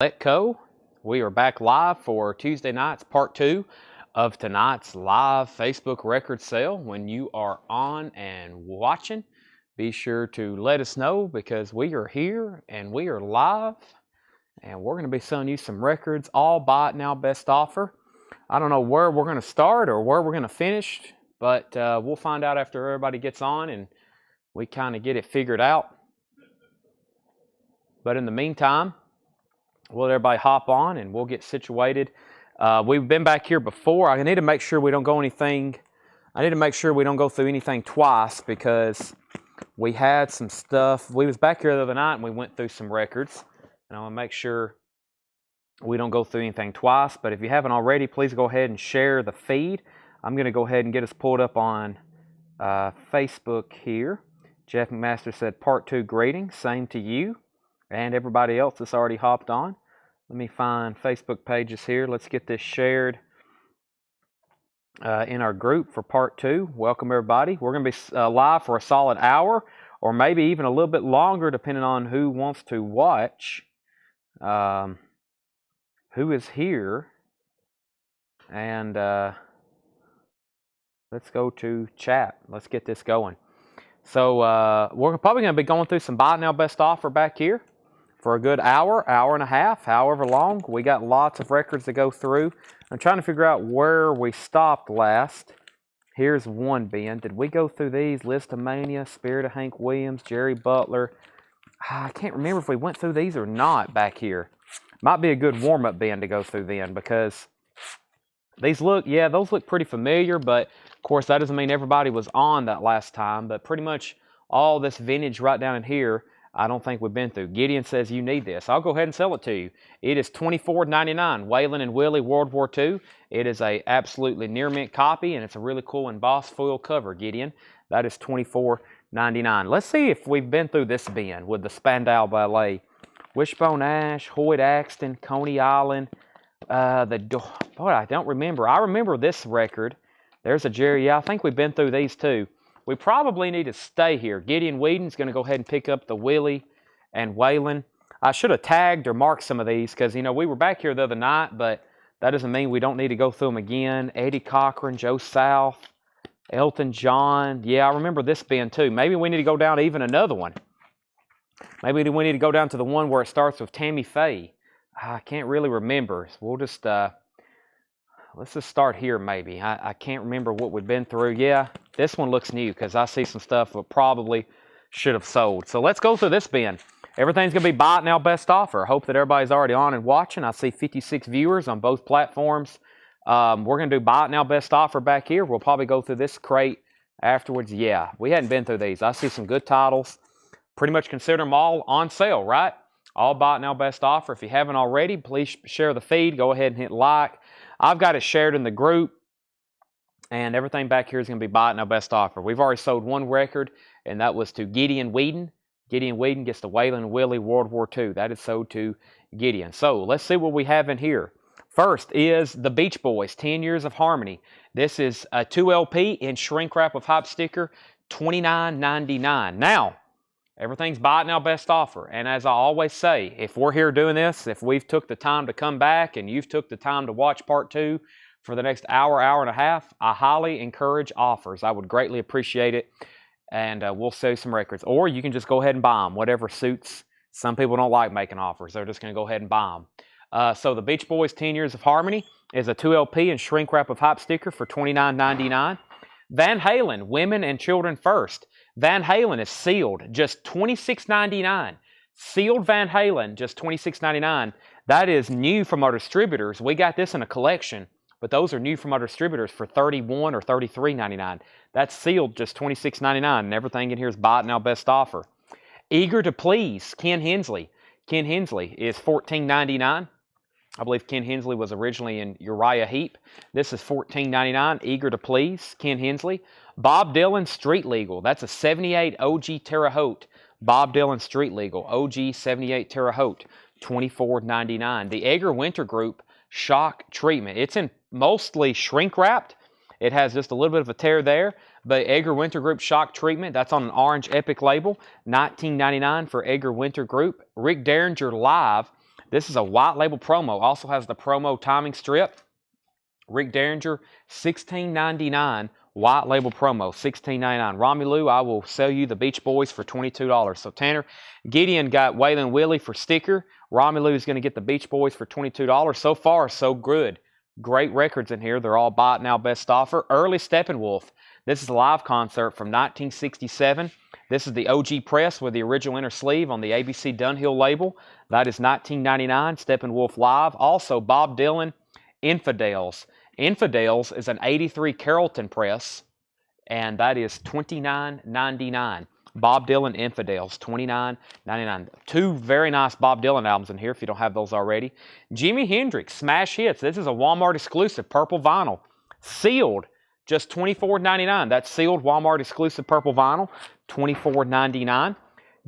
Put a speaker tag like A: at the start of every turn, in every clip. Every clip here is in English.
A: Let Go. We are back live for Tuesday nights, part 2 of tonight's live Facebook record sale. When you are on and watching, be sure to let us know because we are here and we are live and we're going to be selling you some records, all buy it now, best offer. I don't know where we're going to start or where we're going to finish, but we'll find out after everybody gets on and we kind of get it figured out. But in the meantime, we'll let everybody hop on and we'll get situated. We've been back here before. I need to make sure we don't go anything. I need to make sure we don't go through anything twice because we had some stuff. We was back here the other night and we went through some records. And I want to make sure we don't go through anything twice. But if you haven't already, please go ahead and share the feed. I'm going to go ahead and get us pulled up on Facebook here. Jeff McMaster said, part 2 greetings. Same to you. And everybody else that's already hopped on. Let me find Facebook pages here. Let's get this shared in our group for part 2. Welcome everybody. We're going to be live for a solid hour or maybe even a little bit longer depending on who wants to watch, who is here. And let's go to chat. Let's get this going. So we're probably going to be going through some buy now best offer back here for a good hour, hour and a half, however long. We got lots of records to go through. I'm trying to figure out where we stopped last. Here's one, Ben. Did we go through these? List of Mania, Spirit of Hank Williams, Jerry Butler. I can't remember if we went through these or not back here. Might be a good warm-up, Ben, to go through then because these look, yeah, those look pretty familiar, but of course that doesn't mean everybody was on that last time, but pretty much all this vintage right down in here I don't think we've been through. Gideon says you need this. I'll go ahead and sell it to you. It is $24.99. Waylon and Willie, World War II. It is a absolutely near mint copy, and it's a really cool embossed foil cover, Gideon. That is $24.99. Let's see if we've been through this bin with the Spandau Ballet. Wishbone Ash, Hoyt Axton, Coney Island. Boy, I don't remember. I remember this record. There's a Jerry. Yeah, I think we've been through these too. We probably need to stay here. Gideon Whedon's going to go ahead and pick up the Willie and Waylon. I should have tagged or marked some of these because, you know, we were back here the other night, but that doesn't mean we don't need to go through them again. Eddie Cochran, Joe South, Elton John. Yeah, I remember this bin too. Maybe we need to go down to even another one. Maybe we need to go down to the one where it starts with Tammy Faye. I can't really remember. We'll just... let's just start here maybe. I can't remember what we've been through. Yeah, this one looks new because I see some stuff that probably should have sold. So let's go through this bin. Everything's going to be buy it now best offer. I hope that everybody's already on and watching. I see 56 viewers on both platforms. We're going to do buy it now best offer back here. We'll probably go through this crate afterwards. Yeah, we hadn't been through these. I see some good titles. Pretty much consider them all on sale, right? All buy it now best offer. If you haven't already, please share the feed. Go ahead and hit like. I've got it shared in the group, and everything back here is going to be buy it now best offer. We've already sold one record, and that was to Gideon Whedon. Gideon Whedon gets the Waylon and Willie World War II. That is sold to Gideon. So let's see what we have in here. First is the Beach Boys, 10 Years of Harmony. This is a 2 LP in shrink wrap with hype sticker, $29.99. Now, everything's buy it now best offer. And as I always say, if we're here doing this, if we've took the time to come back and you've took the time to watch part 2 for the next hour, hour and a half, I highly encourage offers. I would greatly appreciate it. And we'll sell you some records. Or you can just go ahead and buy them, whatever suits. Some people don't like making offers. They're just going to go ahead and buy them. So the Beach Boys 10 Years of Harmony is a 2 LP and shrink wrap with hype sticker for $29.99. Van Halen, Women and Children First. Van Halen is sealed, just $26.99. Sealed Van Halen, just $26.99. That is new from our distributors. We got this in a collection, but those are new from our distributors for $31 or $33.99. That's sealed, just $26.99, and everything in here is buy it now best offer. Eager to Please, Ken Hensley. Ken Hensley is $14.99. I believe Ken Hensley was originally in Uriah Heep. This is $14.99. Eager to Please, Ken Hensley. Bob Dylan, Street Legal. That's a 78 OG Terre Haute. Bob Dylan, Street Legal. OG 78 Terre Haute. $24.99. The Edgar Winter Group, Shock Treatment. It's in mostly shrink wrapped. It has just a little bit of a tear there. But Edgar Winter Group Shock Treatment, that's on an orange Epic label. $19.99 for Edgar Winter Group. Rick Derringer Live. This is a white label promo. Also has the promo timing strip. Rick Derringer, $16.99. White label promo, $16.99. Romelu, I will sell you the Beach Boys for $22. So Tanner, Gideon got Waylon Willie for sticker. Romelu is going to get the Beach Boys for $22. So far, so good. Great records in here. They're all bought now, best offer. Early Steppenwolf. This is a live concert from 1967. This is the OG press with the original inner sleeve on the ABC Dunhill label. That is $19.99. Steppenwolf live. Also, Bob Dylan, Infidels. Infidels is an 83 Carrollton press, and that is $29.99. Bob Dylan Infidels, $29.99. Two very nice Bob Dylan albums in here if you don't have those already. Jimi Hendrix, Smash Hits. This is a Walmart exclusive purple vinyl. Sealed, just $24.99. That's sealed Walmart exclusive purple vinyl, $24.99.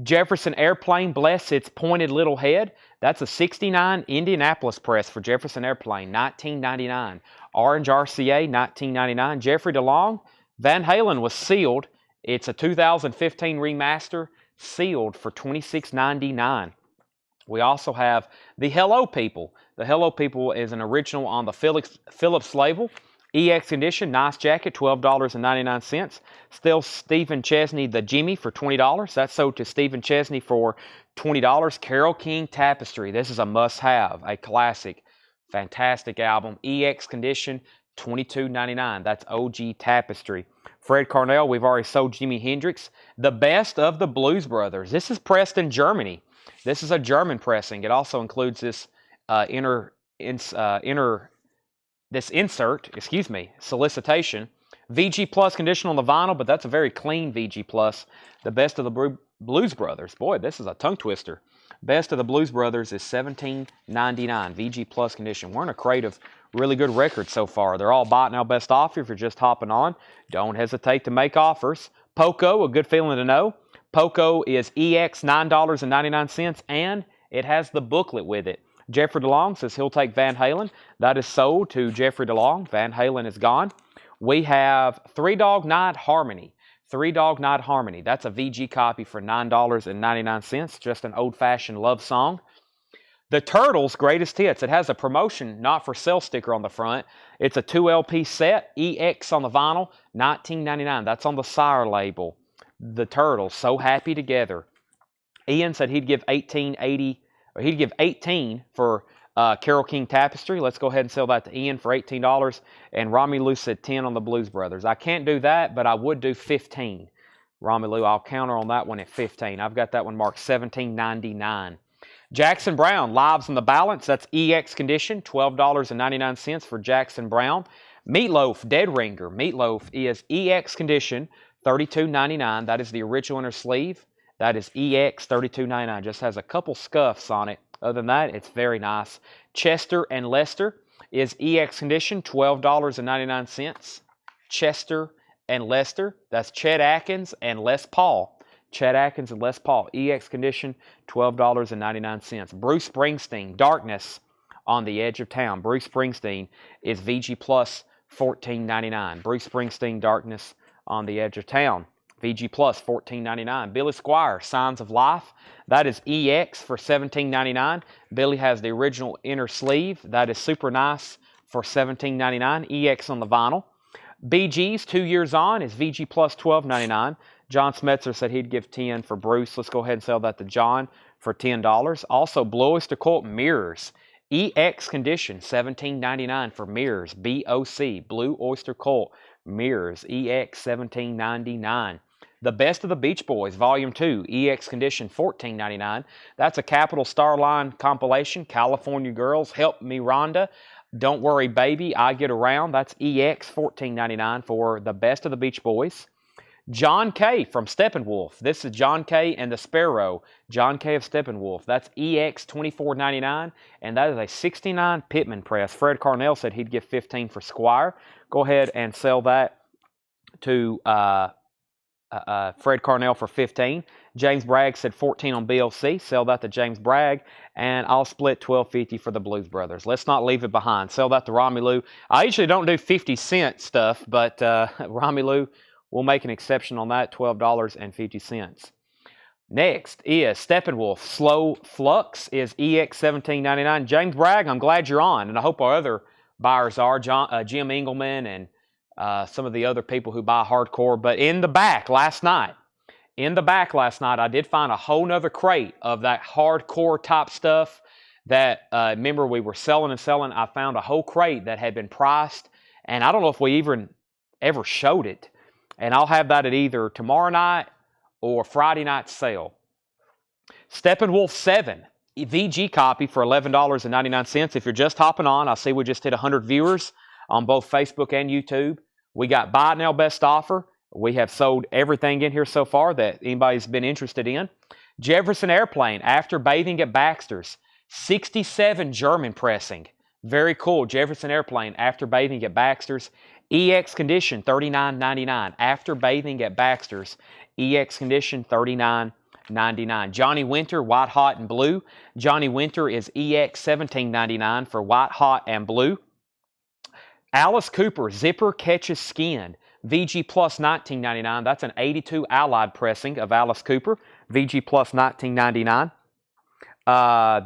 A: Jefferson Airplane, Bless Its Pointed Little Head. That's a 69 Indianapolis press for Jefferson Airplane, $19.99. Orange RCA, $19.99. Jeffrey DeLong, Van Halen was sealed. It's a 2015 remaster, sealed for $26.99. We also have the Hello People. The Hello People is an original on the Phillips label. EX edition, nice jacket, $12.99. Still Stephen Chesney, the Jimmy, for $20. That's sold to Stephen Chesney for $20. Carole King Tapestry. This is a must-have, a classic, fantastic album. EX condition, $22.99. That's OG Tapestry. Fred Carnell, we've already sold Jimi Hendrix. The Best of the Blues Brothers. This is pressed in Germany. This is a German pressing. It also includes this solicitation. VG Plus condition on the vinyl, but that's a very clean VG Plus. The Best of the Blues Brothers. Boy, this is a tongue twister. Best of the Blues Brothers is $17.99. VG Plus condition. We're in a crate of really good records so far. They're all bought now, best offer. If you're just hopping on, don't hesitate to make offers. Poco, a good feeling to know. Poco is EX $9.99, and it has the booklet with it. Jeffrey DeLong says he'll take Van Halen. That is sold to Jeffrey DeLong. Van Halen is gone. We have Three Dog Night Harmony. Three Dog Night Harmony. That's a VG copy for $9.99. Just an old-fashioned love song. The Turtles' Greatest Hits. It has a promotion not for sale sticker on the front. It's a 2 LP set. EX on the vinyl. $19.99. That's on the Sire label. The Turtles, So Happy Together. Ian said he'd give $18 for Carole King Tapestry. Let's go ahead and sell that to Ian for $18. And Romelu said 10 on the Blues Brothers. I can't do that, but I would do 15. Romelu, I'll counter on that one at 15. I've got that one marked $17.99. Jackson Brown, Lives in the Balance. That's EX condition, $12.99 for Jackson Brown. Meatloaf, Dead Ringer. Meatloaf is EX condition, $32.99. That is the original inner sleeve. That is EX $32.99. Just has a couple scuffs on it. Other than that, it's very nice. Chester and Lester is EX condition, $12.99. Chester and Lester. That's Chet Atkins and Les Paul. Chet Atkins and Les Paul. EX condition, $12.99. Bruce Springsteen, Darkness on the Edge of Town. Bruce Springsteen is VG Plus, $14.99. Bruce Springsteen, Darkness on the Edge of Town. VG Plus, $14.99. Billy Squier, Signs of Life. That is EX for $17.99. Billy has the original inner sleeve. That is super nice for $17.99. EX on the vinyl. BG's 2 Years On is VG Plus, $12.99. John Smetzer said he'd give 10 for Bruce. Let's go ahead and sell that to John for $10. Also, Blue Oyster Cult Mirrors. EX condition, $17.99 for Mirrors. BOC, Blue Oyster Cult Mirrors. EX, $17.99. The Best of the Beach Boys, Volume 2, EX condition, $14.99. That's a Capital Starline compilation. California Girls, Help Me Rhonda. Don't Worry Baby, I Get Around. That's EX, $14.99 for The Best of the Beach Boys. John Kay from Steppenwolf. This is John Kay and the Sparrow. John Kay of Steppenwolf. That's EX $24.99, and that is a 69 Pittman press. Fred Carnell said he'd give 15 for Squire. Go ahead and sell that to Fred Carnell for 15. James Bragg said 14 on BLC. Sell that to James Bragg, and I'll split $12.50 for the Blues Brothers. Let's not leave it behind. Sell that to Romelu. I usually don't do 50-cent stuff, but Romelu, we'll make an exception on that, $12.50. Next is Steppenwolf. Slow Flux is EX17.99. James Bragg, I'm glad you're on, and I hope our other buyers are. Jim Engelman and some of the other people who buy hardcore. But in the back last night, I did find a whole nother crate of that hardcore type stuff that, remember, we were selling and selling. I found a whole crate that had been priced, and I don't know if we even ever showed it. And I'll have that at either tomorrow night or Friday night sale. Steppenwolf 7, VG copy for $11.99. If you're just hopping on, I see we just hit 100 viewers on both Facebook and YouTube. We got buy now best offer. We have sold everything in here so far that anybody's been interested in. Jefferson Airplane, after bathing at Baxter's. 67 German pressing. Very cool. Jefferson Airplane, after bathing at Baxter's. EX Condition, $39.99. After bathing at Baxter's. EX Condition, $39.99. Johnny Winter, White Hot and Blue. Johnny Winter is EX $17.99 for White Hot and Blue. Alice Cooper, Zipper Catches Skin. VG Plus $19.99. That's an 82 Allied pressing of Alice Cooper. VG Plus $19.99.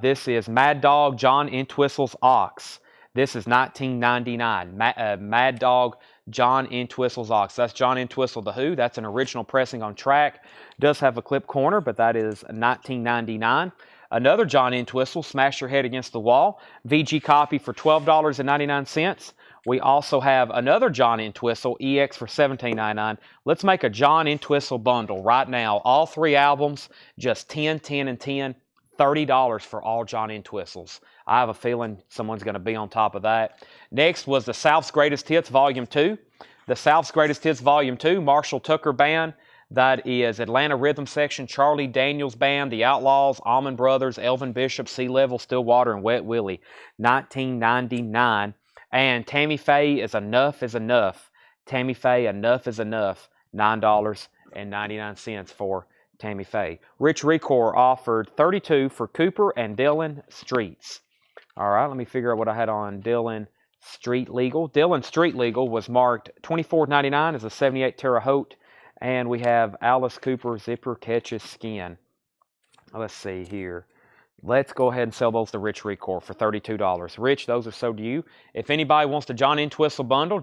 A: This is Mad Dog John Entwistle's Ox. This is $19.99. Mad Dog John Entwistle's Ox. That's John Entwistle the Who. That's an original pressing on track. Does have a clip corner, but that is $19.99. Another John Entwistle, Smash Your Head Against the Wall. VG copy for $12.99. We also have another John Entwistle, EX for $17.99. Let's make a John Entwistle bundle right now. All three albums, just 10, 10, and 10. $30 for all John Entwistles. I have a feeling someone's going to be on top of that. Next was the South's Greatest Hits Volume 2. The South's Greatest Hits Volume 2, Marshall Tucker Band. That is Atlanta Rhythm Section, Charlie Daniels Band, The Outlaws, Allman Brothers, Elvin Bishop, Sea Level, Stillwater, and Wet Willie. $19.99. And Tammy Faye is Enough is Enough. Tammy Faye, Enough is Enough. $9.99 for Tammy Faye. Rich Recor offered $32 for Cooper and Dylan Streets. All right, let me figure out what I had on Dylan Street Legal. Dylan Street Legal was marked $24.99 as a 78 Terre Haute. And we have Alice Cooper Zipper Catches Skin. Let's see here. Let's go ahead and sell those to Rich Recor for $32. Rich, those are sold to you. If anybody wants the John Entwistle bundle,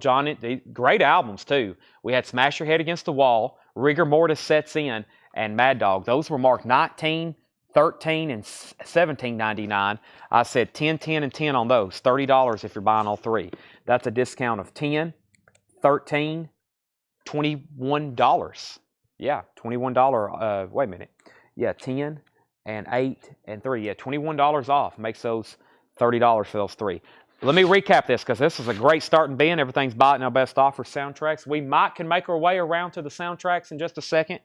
A: great albums too. We had Smash Your Head Against the Wall, Rigor Mortis Sets In, and Mad Dog. Those were marked 19, 13, and $17.99. I said 10, 10, and 10 on those. $30 if you're buying all three. That's a discount of 10, 13, $21. Yeah, $21. Wait a minute. Yeah, 10 and 8 and 3. Yeah, $21 off. Makes those $30 for those three. Let me recap this because this is a great starting bin. Everything's bought in our best offer soundtracks. We can make our way around to the soundtracks in just a second.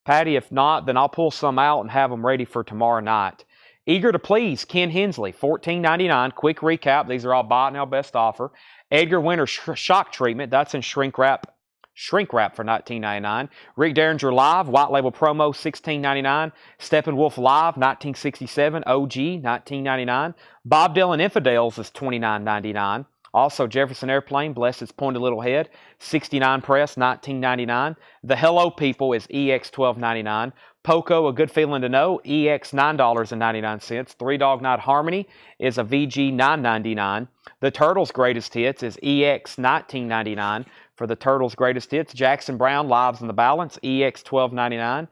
A: Patty, if not, then I'll pull some out and have them ready for tomorrow night. Eager to Please, Ken Hensley, $14.99. Quick recap. These are all bought in our best offer. Edgar Winter Shock Treatment. That's in shrink wrap for $19.99. Rick Derringer Live, White Label Promo, $16.99. Steppenwolf Live, 1967, OG, $19.99. Bob Dylan Infidels is $29.99. Also, Jefferson Airplane, Bless Its Pointed Little Head, 69 press, $19.99. The Hello People is EX $12.99. Poco, A Good Feeling to Know, EX $9.99. Three Dog Night Harmony is a VG $9.99. The Turtles' Greatest Hits is EX $19.99. For the Turtles' Greatest Hits, Jackson Brown, Lives in the Balance, EX $12.99.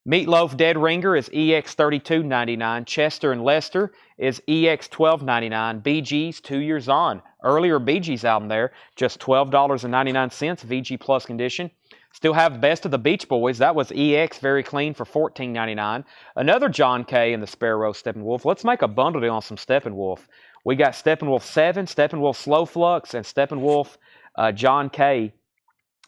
A: Meatloaf Dead Ringer is EX $32.99. Chester and Lester is EX $12.99. Bee Gees, 2 Years On. Earlier Bee Gees album there, just $12.99, VG Plus condition. Still have the Best of the Beach Boys. That was EX Very Clean for $14.99. Another John K. and the Sparrow Steppenwolf. Let's make a bundle deal on some Steppenwolf. We got Steppenwolf 7, Steppenwolf Slow Flux, and Steppenwolf John K.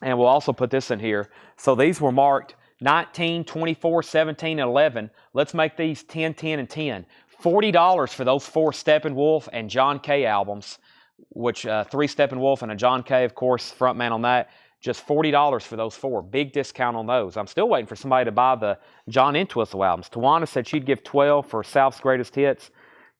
A: And we'll also put this in here. So these were marked 19, 24, 17, and 11. Let's make these 10, 10, and 10. $40 for those 4 Steppenwolf and John K. albums, which 3 Steppenwolf and a John K., of course, frontman on that. Just $40 for those 4. Big discount on those. I'm still waiting for somebody to buy the John Entwistle albums. Tawana said she'd give 12 for South's Greatest Hits.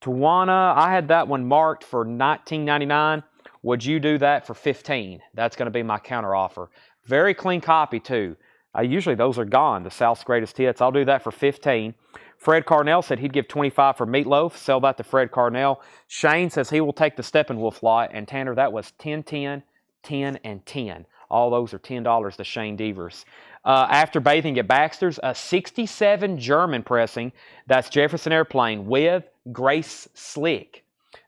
A: Tawana, I had that one marked for $19.99. Would you do that for $15? That's going to be my counter offer. Very clean copy, too. Usually those are gone, the South's Greatest Hits. I'll do that for 15. Fred Carnell said he'd give 25 for Meatloaf. Sell that to Fred Carnell. Shane says he will take the Steppenwolf lot. And Tanner, that was 10, 10, 10, and 10. All those are $10 to Shane Devers. After bathing at Baxter's, a 67 German pressing. That's Jefferson Airplane with Grace Slick.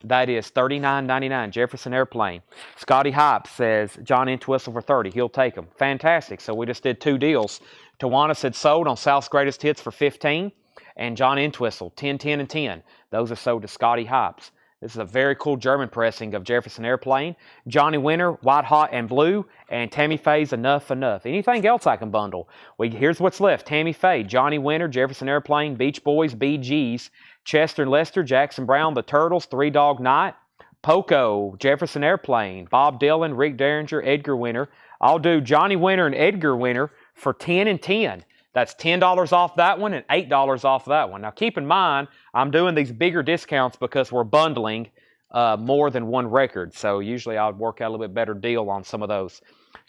A: That is $39.99, Jefferson Airplane. Scotty Hype says John Entwistle for 30. He'll take them. Fantastic. So we just did 2 deals. Tawana said sold on South's Greatest Hits for 15. And John Entwistle, 10, 10, and 10. Those are sold to Scotty Hypes. This is a very cool German pressing of Jefferson Airplane. Johnny Winter, White Hot and Blue. And Tammy Faye's Enough Enough. Anything else I can bundle? Here's what's left. Tammy Faye, Johnny Winter, Jefferson Airplane, Beach Boys, BGs, Chester and Lester, Jackson Brown, The Turtles, Three Dog Night, Poco, Jefferson Airplane, Bob Dylan, Rick Derringer, Edgar Winter. I'll do Johnny Winter and Edgar Winter for 10 and 10. That's $10 off that one and $8 off that one. Now keep in mind, I'm doing these bigger discounts because we're bundling more than one record. So usually I would work out a little bit better deal on some of those.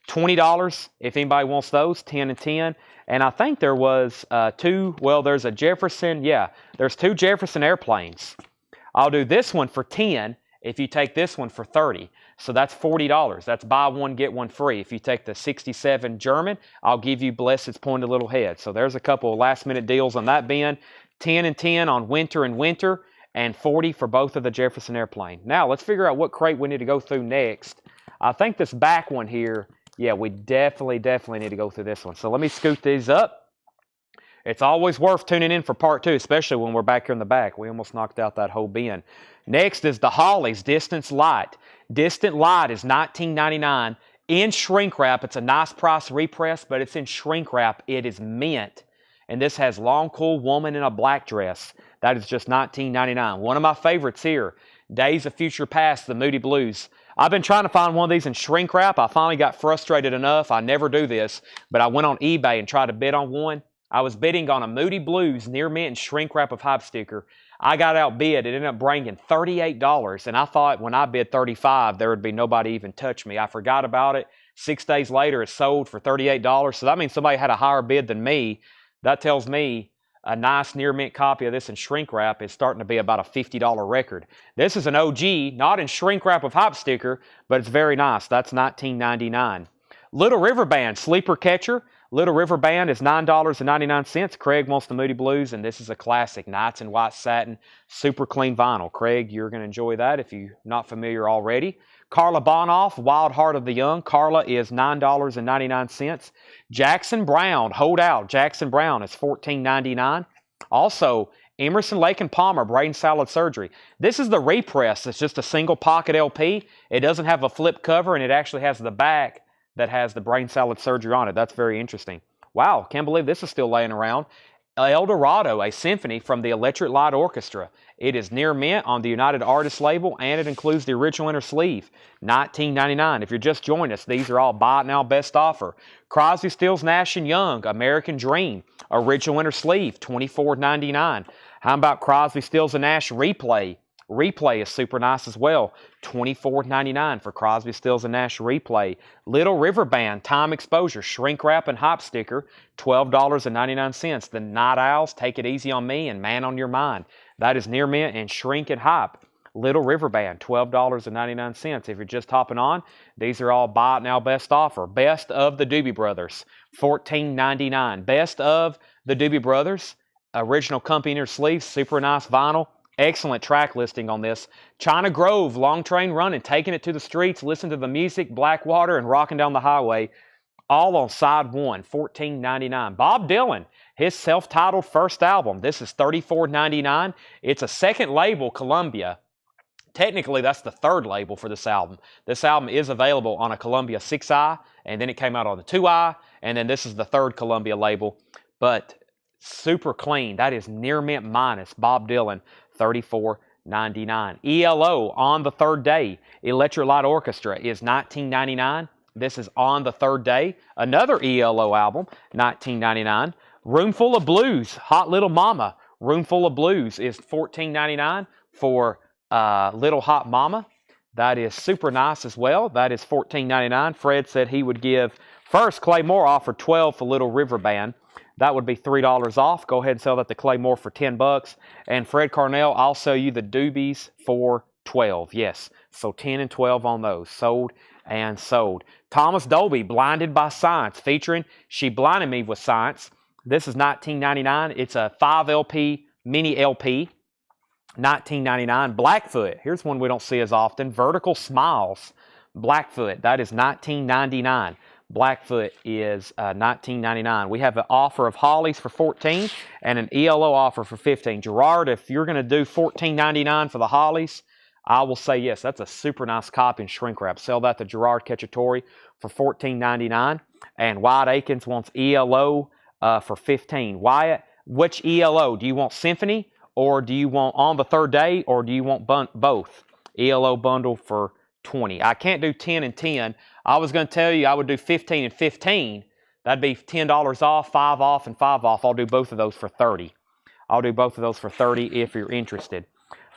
A: $20 if anybody wants those, 10 and 10. And I think there was there's a Jefferson, there's 2 Jefferson Airplanes. I'll do this one for 10 if you take this one for 30. So that's $40. That's buy one, get one free. If you take the 67 German, I'll give you Blessed's Pointed Little Head. So there's a couple of last-minute deals on that bin. 10 and 10 on Winter and Winter, and 40 for both of the Jefferson Airplane. Now, let's figure out what crate we need to go through next. I think this back one here, we definitely need to go through this one. So let me scoot these up. It's always worth tuning in for part 2, especially when we're back here in the back. We almost knocked out that whole bin. Next is the Hollies Distance Light. Distant Light is $19.99 in shrink wrap. It's a nice price repress, but it's in shrink wrap. It is mint. And this has long, cool woman in a black dress. That is just $19.99. One of my favorites here, Days of Future Past, the Moody Blues. I've been trying to find one of these in shrink wrap. I finally got frustrated enough. I never do this, but I went on eBay and tried to bid on one. I was bidding on a Moody Blues near mint and shrink wrap of hype sticker. I got outbid. It ended up bringing $38, and I thought when I bid $35, there would be nobody even touch me. I forgot about it. 6 days later, it sold for $38, so that means somebody had a higher bid than me. That tells me a nice near mint copy of this in shrink wrap is starting to be about a $50 record. This is an OG, not in shrink wrap of hype sticker, but it's very nice. That's $19.99. Little River Band Sleeper Catcher. Little River Band is $9.99. Craig wants the Moody Blues, and this is a classic. Nights in White Satin, super clean vinyl. Craig, you're going to enjoy that if you're not familiar already. Carla Bonoff, Wild Heart of the Young. Carla is $9.99. Jackson Brown, Hold Out. Jackson Brown is $14.99. Also, Emerson, Lake and Palmer, Brain Salad Surgery. This is the repress. It's just a single pocket LP. It doesn't have a flip cover, and it actually has the back that has the Brain Salad Surgery on it. That's very interesting. Wow, can't believe this is still laying around. El Dorado, a symphony from the Electric Light Orchestra. It is near mint on the United Artists label, and it includes the original inner sleeve. $19.99. If you're just joining us, these are all buy it now best offer. Crosby, Stills, Nash & Young, American Dream, original inner sleeve, $24.99. How about Crosby, Stills, and Nash Replay? Replay is super nice as well. $24.99 for Crosby, Stills, and Nash Replay. Little River Band Time Exposure Shrink Wrap and Hype Sticker, $12.99. The Night Owls, Take It Easy on Me, and Man on Your Mind. That is near mint and shrink and hype. Little River Band, $12.99. If you're just hopping on, these are all buy it now best offer. Best of the Doobie Brothers, $14.99. Best of the Doobie Brothers, original company inner sleeve, super nice vinyl. Excellent track listing on this. China Grove, Long Train Running, Taking It to the Streets, Listen to the Music, Blackwater, and Rocking Down the Highway. All on side one, $14.99. Bob Dylan, his self-titled first album. This is $34.99. It's a second label, Columbia. Technically, that's the third label for this album. This album is available on a Columbia 6i, and then it came out on the 2i, and then this is the third Columbia label. But super clean. That is near mint minus. Bob Dylan, $34.99. ELO, On the Third Day, Electric Light Orchestra is $19.99. This is On the Third Day. Another ELO album, $19.99. Roomful of Blues, Hot Little Mama. Roomful of Blues is $14.99 for Little Hot Mama. That is super nice as well. That is $14.99. Fred said he would give First, Claymore offered 12 for Little River Band. That would be $3 off. Go ahead and sell that to Claymore for 10 bucks. And Fred Carnell, I'll sell you the Doobies for 12. Yes, so 10 and 12 on those. Sold and sold. Thomas Dolby, Blinded by Science, featuring She Blinded Me with Science. This is $19.99. It's a 5 LP, mini LP. $19.99. Blackfoot, here's one we don't see as often. Vertical Smiles, Blackfoot, that is $19.99. Blackfoot is $19.99. We have an offer of Hollies for $14 and an ELO offer for $15. Gerard, if you're going to do $14.99 for the Hollies, I will say yes. That's a super nice copy in shrink wrap. Sell that to Gerard Cacciatore for $14.99. And Wyatt Akins wants ELO for $15. Wyatt, which ELO? Do you want Symphony, or do you want On the Third Day, or do you want both? ELO bundle for $20. I can't do 10 and 10. I was going to tell you I would do 15 and 15. That'd be $10 off, 5 off, and 5 off. I'll do both of those for $30. I'll do both of those for $30 if you're interested.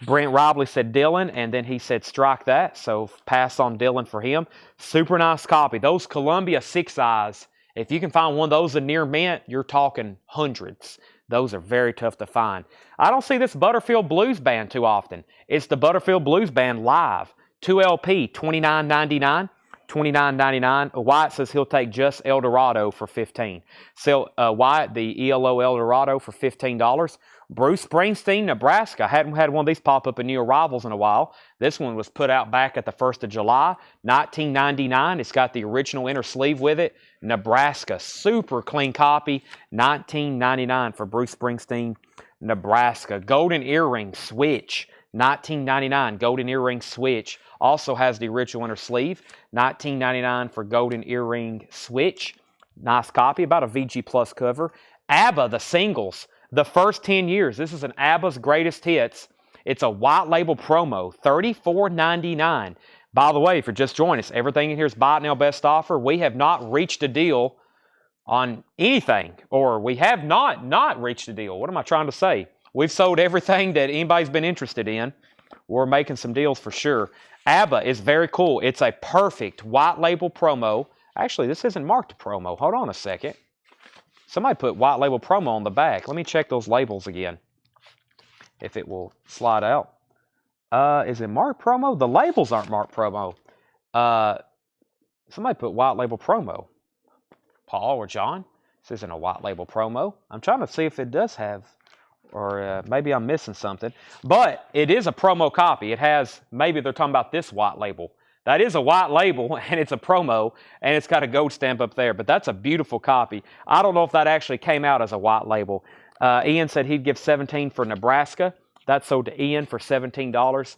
A: Brent Robley said Dylan, and then he said strike that, so pass on Dylan for him. Super nice copy. Those Columbia 6-eyes, if you can find one of those in near mint, you're talking hundreds. Those are very tough to find. I don't see this Butterfield Blues Band too often. It's the Butterfield Blues Band live. 2 LP, $29.99. $29.99. Wyatt says he'll take just El Dorado for $15. Sell Wyatt the ELO El Dorado for $15. Bruce Springsteen, Nebraska. I hadn't had one of these pop up in new arrivals in a while. This one was put out back at the 1st of July, $19.99. It's got the original inner sleeve with it. Nebraska, super clean copy, $19.99 for Bruce Springsteen, Nebraska. Golden Earring Switch, $19.99. Golden Earring Switch also has the original inner sleeve. $19.99 for Golden Earring Switch. Nice copy, about a VG Plus cover. ABBA, the singles, the first 10 years. This is an ABBA's greatest hits. It's a white label promo, $34.99. By the way, if you're just joining us, everything in here is buy it now best offer. We have not reached a deal on anything, or we have not reached a deal. What am I trying to say? We've sold everything that anybody's been interested in. We're making some deals for sure. ABBA is very cool. It's a perfect white label promo. Actually, this isn't marked promo. Hold on a second. Somebody put white label promo on the back. Let me check those labels again, if it will slide out. Is it marked promo? The labels aren't marked promo. Somebody put white label promo. Paul or John? This isn't a white label promo. I'm trying to see if it does have, or maybe I'm missing something. But it is a promo copy. It has, maybe they're talking about this white label. That is a white label, and it's a promo, and it's got a gold stamp up there. But that's a beautiful copy. I don't know if that actually came out as a white label. Ian said he'd give $17 for Nebraska. That sold to Ian for $17.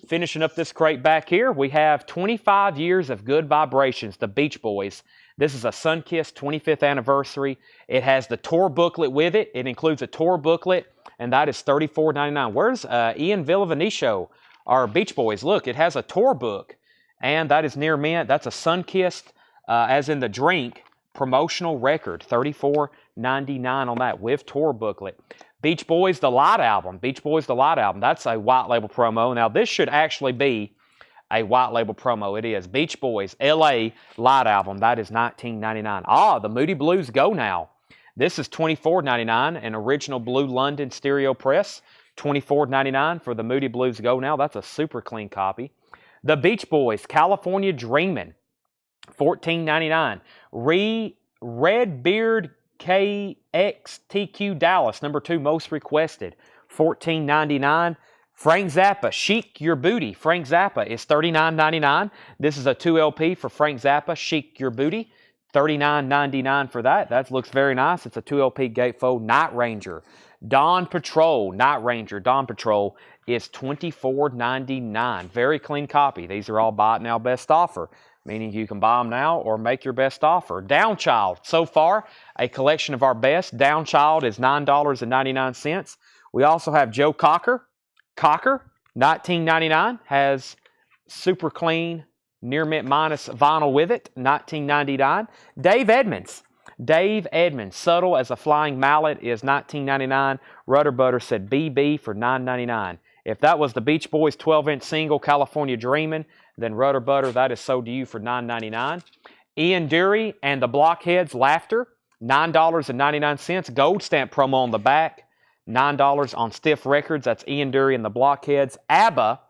A: Finishing up this crate back here, we have 25 years of good vibrations, the Beach Boys. This is a Sunkissed 25th anniversary. It has the tour booklet with it. It includes a tour booklet, and that is $34.99. Where's Ian Villavenicio, our Beach Boys? Look, it has a tour book, and that is near mint. That's a Sunkissed, as in the drink, promotional record, $34.99 on that with tour booklet. Beach Boys, the Light Album. Beach Boys, the Light Album. That's a white label promo. Now, this should actually be a white label promo. It is. Beach Boys, L.A. Light Album. That is $19.99. The Moody Blues Go Now. This is $24.99, an original Blue London stereo press. $24.99 for the Moody Blues Go Now. That's a super clean copy. The Beach Boys, California Dreamin'. $14.99. Redbeard KXTQ Dallas, number 2 most requested, $14.99. Frank Zappa, Chic Your Booty. Frank Zappa is $39.99. This is a 2 LP for Frank Zappa, Chic Your Booty. $39.99 for that. That looks very nice. It's a 2 LP gatefold. Night Ranger. Dawn Patrol, Night Ranger, Dawn Patrol is $24.99. Very clean copy. These are all buy it now best offer, meaning you can buy them now or make your best offer. Downchild, so far, a collection of our best. Downchild is $9.99. We also have Joe Cocker. Cocker, $19.99, has super clean, near mint minus vinyl with it, $19.99. Dave Edmonds. Dave Edmonds, Subtle as a Flying Mallet is $19.99. Rudder Butter said BB for $9.99. If that was the Beach Boys 12-inch single, California Dreamin', then Rudder Butter, that is sold to you for $9.99. Ian Dury and the Blockheads Laughter, $9.99. Gold stamp promo on the back, $9 on Stiff Records. That's Ian Dury and the Blockheads. ABBA,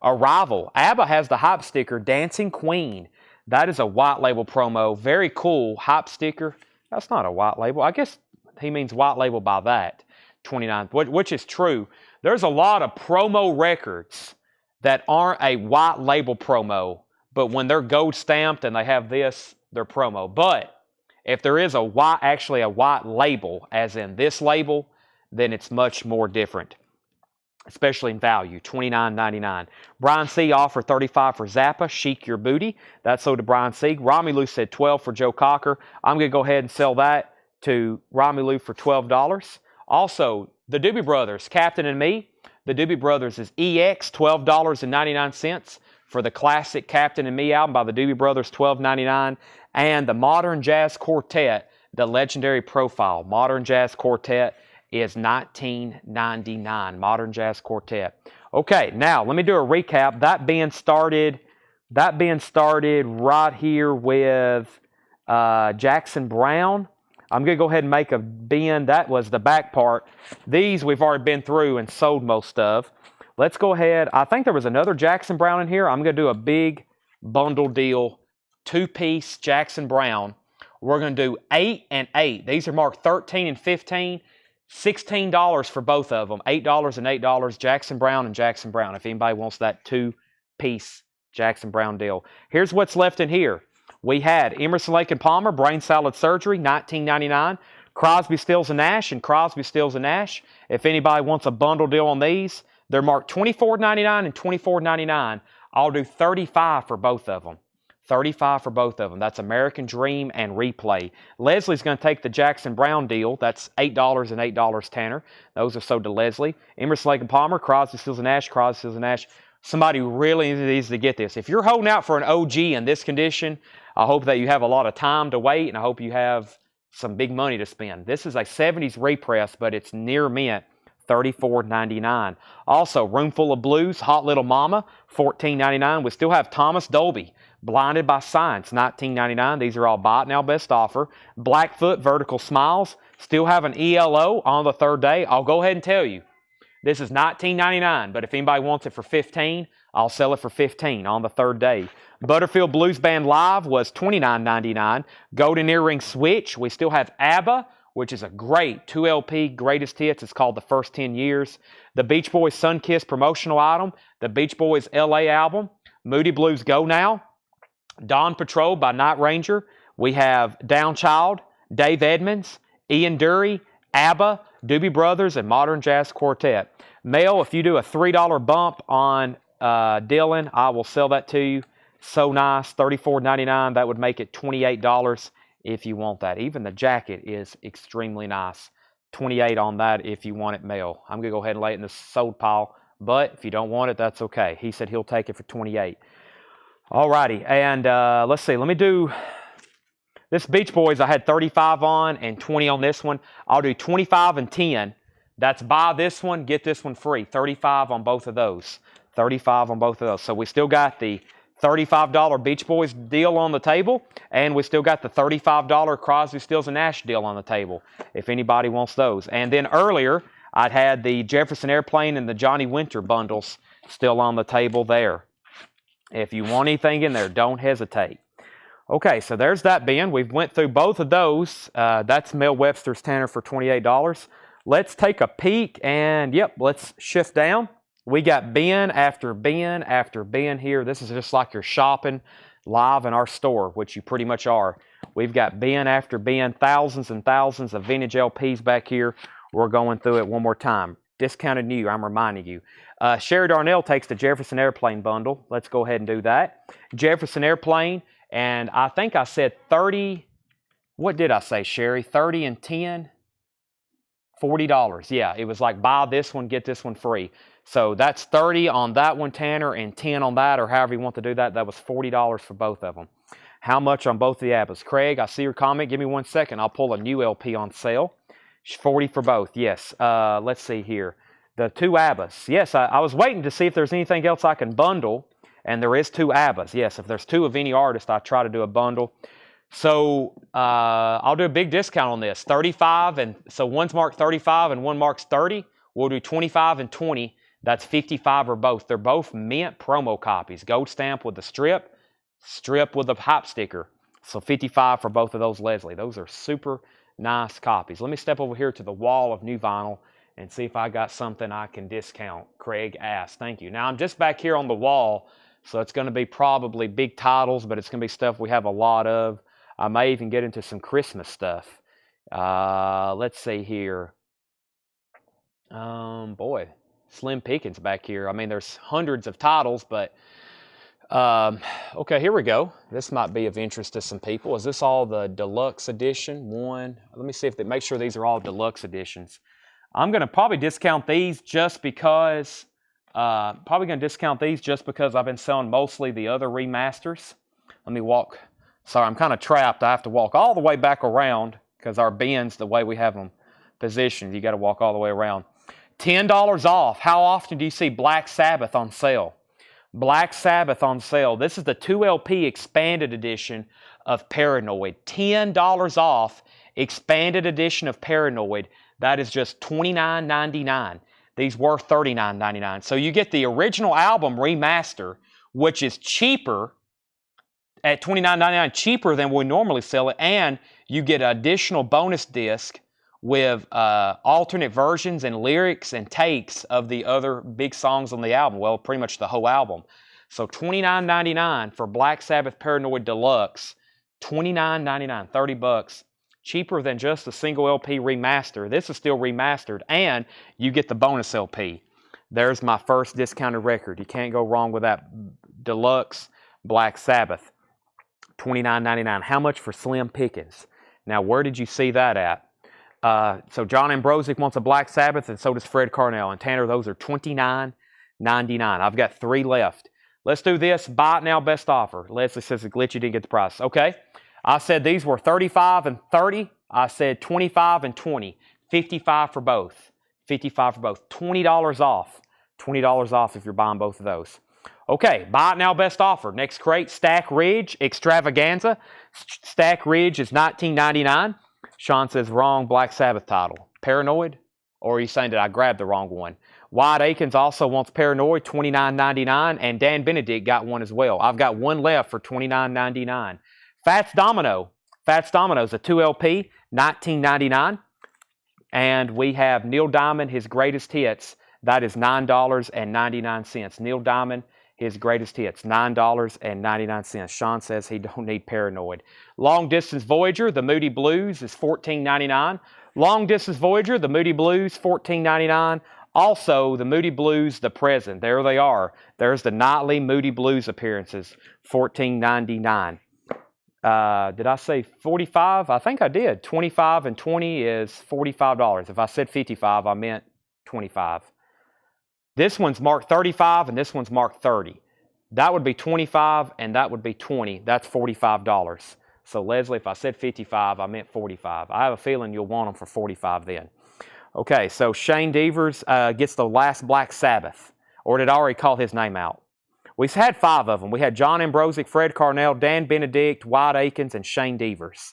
A: Arrival. ABBA has the hype sticker, Dancing Queen. That is a white label promo. Very cool hype sticker. That's not a white label. I guess he means white label by that. 29, which is true. There's a lot of promo records that aren't a white label promo, but when they're gold stamped and they have this, they're promo. But if there is actually a white label, as in this label, then it's much more different, especially in value, $29.99. Brian C. offered $35 for Zappa, Chic Your Booty. That's sold to Brian C. Romelu said $12 for Joe Cocker. I'm going to go ahead and sell that to Romelu for $12. Also, the Doobie Brothers, Captain and Me. The Doobie Brothers is EX, $12.99 for the classic Captain and Me album by the Doobie Brothers, $12.99. And the Modern Jazz Quartet, the Legendary Profile. Modern Jazz Quartet is $19.99. Modern Jazz Quartet. Okay, now let me do a recap. That being started right here with Jackson Browne. I'm going to go ahead and make a bin. That was the back part. These we've already been through and sold most of. Let's go ahead. I think there was another Jackson Browne in here. I'm going to do a big bundle deal, 2-piece Jackson Browne. We're going to do 8 and 8. These are marked 13 and 15. $16 for both of them. $8 and $8. Jackson Browne and Jackson Browne. If anybody wants that 2-piece Jackson Browne deal. Here's what's left in here. We had Emerson, Lake and Palmer, Brain Salad Surgery, $19.99. Crosby, Stills and Nash and Crosby, Stills and Nash. If anybody wants a bundle deal on these, they're marked $24.99 and $24.99. I'll do $35 for both of them. $35 for both of them. That's American Dream and Replay. Leslie's going to take the Jackson Browne deal. That's $8 and $8, Tanner. Those are sold to Leslie. Emerson, Lake and Palmer, Crosby, Stills and Nash, Crosby, Stills and Nash. Somebody really needs to get this. If you're holding out for an OG in this condition, I hope that you have a lot of time to wait, and I hope you have some big money to spend. This is a 70s repress, but it's near mint, $34.99. Also, Roomful of Blues, Hot Little Mama, $14.99. We still have Thomas Dolby, Blinded by Science, $19.99. These are all buy it now, best offer. Blackfoot, Vertical Smiles, still have an ELO on the third day. I'll go ahead and tell you, this is $19.99, but if anybody wants it for $15, I'll sell it for $15 on the third day. Butterfield Blues Band Live was $29.99. Golden Earring Switch, we still have ABBA, which is a great 2LP greatest hits. It's called The First 10 Years. The Beach Boys Sunkiss promotional item, the Beach Boys LA album, Moody Blues Go Now, Dawn Patrol by Night Ranger. We have Downchild, Dave Edmunds, Ian Dury, ABBA, Doobie Brothers, and Modern Jazz Quartet. Mel, if you do a $3 bump on Dylan, I will sell that to you. So nice, $34.99. That would make it $28 if you want that. Even the jacket is extremely nice. $28 on that if you want it, Mel. I'm going to go ahead and lay it in the sold pile, but if you don't want it, that's okay. He said he'll take it for $28. All righty, and let's see. Let me do this Beach Boys. I had 35 on and 20 on this one. I'll do 25 and 10. That's buy this one, get this one free. 35 on both of those. 35 on both of those. So we still got the $35 Beach Boys deal on the table, and we still got the $35 Crosby, Stills and Nash deal on the table, if anybody wants those. And then earlier, I'd had the Jefferson Airplane and the Johnny Winter bundles still on the table there. If you want anything in there, don't hesitate. Okay, so there's that bin. We've went through both of those. That's Mel Webster's Tanner for $28. Let's take a peek, and yep, let's shift down. We got bin after bin after bin here. This is just like you're shopping live in our store, which you pretty much are. We've got bin after bin, thousands and thousands of vintage LPs back here. We're going through it one more time. Discounted new, I'm reminding you. Sherry Darnell takes the Jefferson Airplane bundle. Let's go ahead and do that. Jefferson Airplane, and I think I said 30, what did I say, Sherry? 30 and 10? $40. Yeah, it was like buy this one, get this one free. So that's 30 on that one, Tanner, and 10 on that, or however you want to do that. That was $40 for both of them. How much on both the ABBAs? Craig, I see your comment. Give me 1 second. I'll pull a new LP on sale. 40 for both, yes. Let's see here. The two ABBAs. Yes, I was waiting to see if there's anything else I can bundle, and there is two ABBAs. Yes, if there's two of any artist, I try to do a bundle. So I'll do a big discount on this. 35, and so one's marked 35 and one marks 30. We'll do 25 and 20. That's 55 or both. They're both mint promo copies. Gold stamp with the strip, strip with the hype sticker. So 55 for both of those, Leslie. Those are super nice copies. Let me step over here to the wall of new vinyl and see if I got something I can discount. Craig asked. Thank you. Now I'm just back here on the wall, so it's going to be probably big titles, but it's going to be stuff we have a lot of. I may even get into some Christmas stuff. Let's see here. Boy, slim pickings back here. I mean, there's hundreds of titles, but okay, here we go. This might be of interest to some people. Is this all the deluxe edition? One. Let me see if they make sure these are all deluxe editions. I'm going to probably discount these just because. I've been selling mostly the other remasters. Let me walk. Sorry, I'm kind of trapped. I have to walk all the way back around because our bins, the way we have them positioned, you got to walk all the way around. $10 off. How often do you see Black Sabbath on sale? Black Sabbath on sale. This is the 2LP expanded edition of Paranoid. $10 off expanded edition of Paranoid. That is just $29.99. These were $39.99. So you get the original album remaster, which is cheaper at $29.99, cheaper than we normally sell it, and you get an additional bonus disc with alternate versions and lyrics and takes of the other big songs on the album. Well, pretty much the whole album. So $29.99 for Black Sabbath Paranoid Deluxe. $29.99, 30 bucks. Cheaper than just a single LP remaster. This is still remastered, and you get the bonus LP. There's my first discounted record. You can't go wrong with that Deluxe Black Sabbath. $29.99. How much for Slim Pickens? Now, where did you see that at? So John Ambrosic wants a Black Sabbath, and so does Fred Carnell. And Tanner, those are $29.99. I've got 3 left. Let's do this. Buy it now, best offer. Leslie says it's glitchy, didn't get the price. Okay. I said these were 35 and 30. I said 25 and 20. 55 for both. 55 for both. $20 off. $20 off if you're buying both of those. Okay, buy it now, best offer. Next crate, Stack Ridge Extravaganza. Stack Ridge is $19.99. Sean says wrong Black Sabbath title. Paranoid? Or are you saying that I grabbed the wrong one? Wyatt Akins also wants Paranoid, $29.99. And Dan Benedict got one as well. I've got one left for $29.99. Fats Domino's a 2LP, $19.99. And we have Neil Diamond, his greatest hits. That is $9.99. Neil Diamond, his greatest hits, $9.99. Sean says he don't need Paranoid. Long Distance Voyager, the Moody Blues, is $14.99. Long Distance Voyager, the Moody Blues, $14.99. Also, the Moody Blues, the present. There they are. There's the nightly Moody Blues appearances, $14.99. Did I say 45? I think I did. 25 and 20 is $45. If I said 55, I meant 25. This one's marked 35 and this one's marked 30. That would be 25 and that would be 20. That's $45. So Leslie, if I said 55, I meant 45. I have a feeling you'll want them for 45 then. Okay, so Shane Devers gets the last Black Sabbath. Or did I already call his name out? We've had 5 of them. We had John Ambrosic, Fred Carnell, Dan Benedict, Wyatt Akins, and Shane Devers.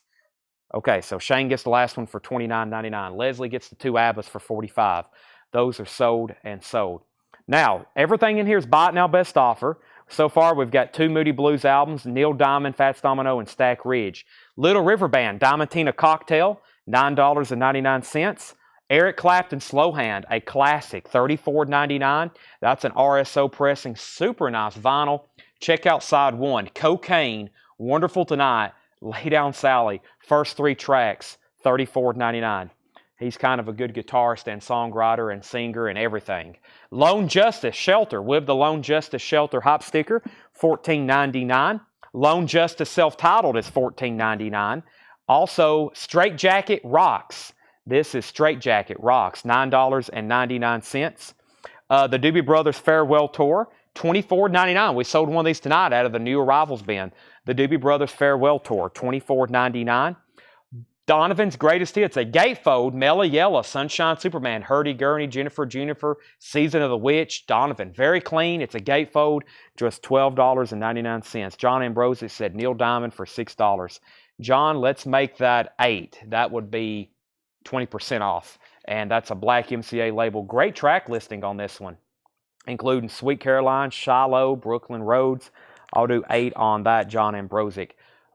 A: Okay, so Shane gets the last one for $29.99. Leslie gets the 2 ABBAs for $45. Those are sold and sold. Now, everything in here is buy it now, best offer. So far, we've got 2 Moody Blues albums, Neil Diamond, Fats Domino, and Stack Ridge. Little River Band, Diamantina Cocktail, $9.99. Eric Clapton Slow Hand, a classic, $34.99. That's an RSO pressing, super nice vinyl. Check out side 1, Cocaine, Wonderful Tonight, Lay Down Sally, first 3 tracks, $34.99. He's kind of a good guitarist and songwriter and singer and everything. Lone Justice Shelter with the Lone Justice Shelter hop sticker, $14.99. Lone Justice self-titled is $14.99. Also, Straight Jacket Rocks. This is Straight Jacket Rocks, $9.99. The Doobie Brothers Farewell Tour, $24.99. We sold one of these tonight out of the new arrivals bin. The Doobie Brothers Farewell Tour, $24.99. Donovan's Greatest Hits, a gatefold, Mela Yella, Sunshine Superman, Hurdy Gurney, Jennifer, Season of the Witch, Donovan. Very clean. It's a gatefold, just $12.99. John Ambrosius said Neil Diamond for $6. John, let's make that 8. That would be 20% off. And that's a black MCA label. Great track listing on this one, including Sweet Caroline, Shiloh, Brooklyn Roads. I'll do 8 on that, John Ambrosic.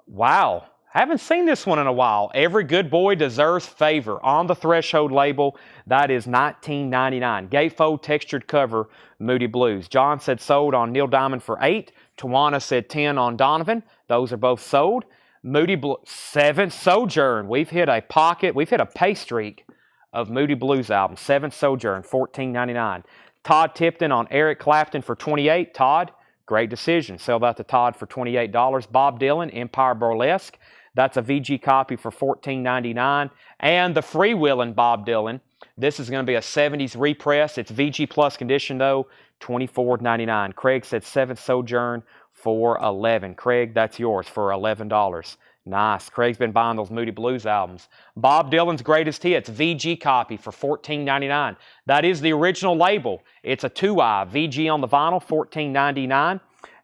A: Wow. Haven't seen this one in a while. Every Good Boy Deserves Favor on the Threshold label. That is $19.99. Gatefold textured cover, Moody Blues. John said sold on Neil Diamond for 8. Tawana said 10 on Donovan. Those are both sold. Moody Blue 7. Sojourn. We've hit a pocket. We've hit a pay streak of Moody Blues albums. 7 Sojourn, $14.99. Todd Tipton on Eric Clapton for 28. Todd, great decision. Sell that to Todd for $28. Bob Dylan, Empire Burlesque. That's a VG copy for $14.99. And the freewheeling Bob Dylan. This is going to be a 70s repress. It's VG Plus condition, though, $24.99. Craig said 7th Sojourn for $11. Craig, that's yours for $11. Nice. Craig's been buying those Moody Blues albums. Bob Dylan's Greatest Hits, VG copy for $14.99. That is the original label. It's a 2i. VG on the vinyl, $14.99.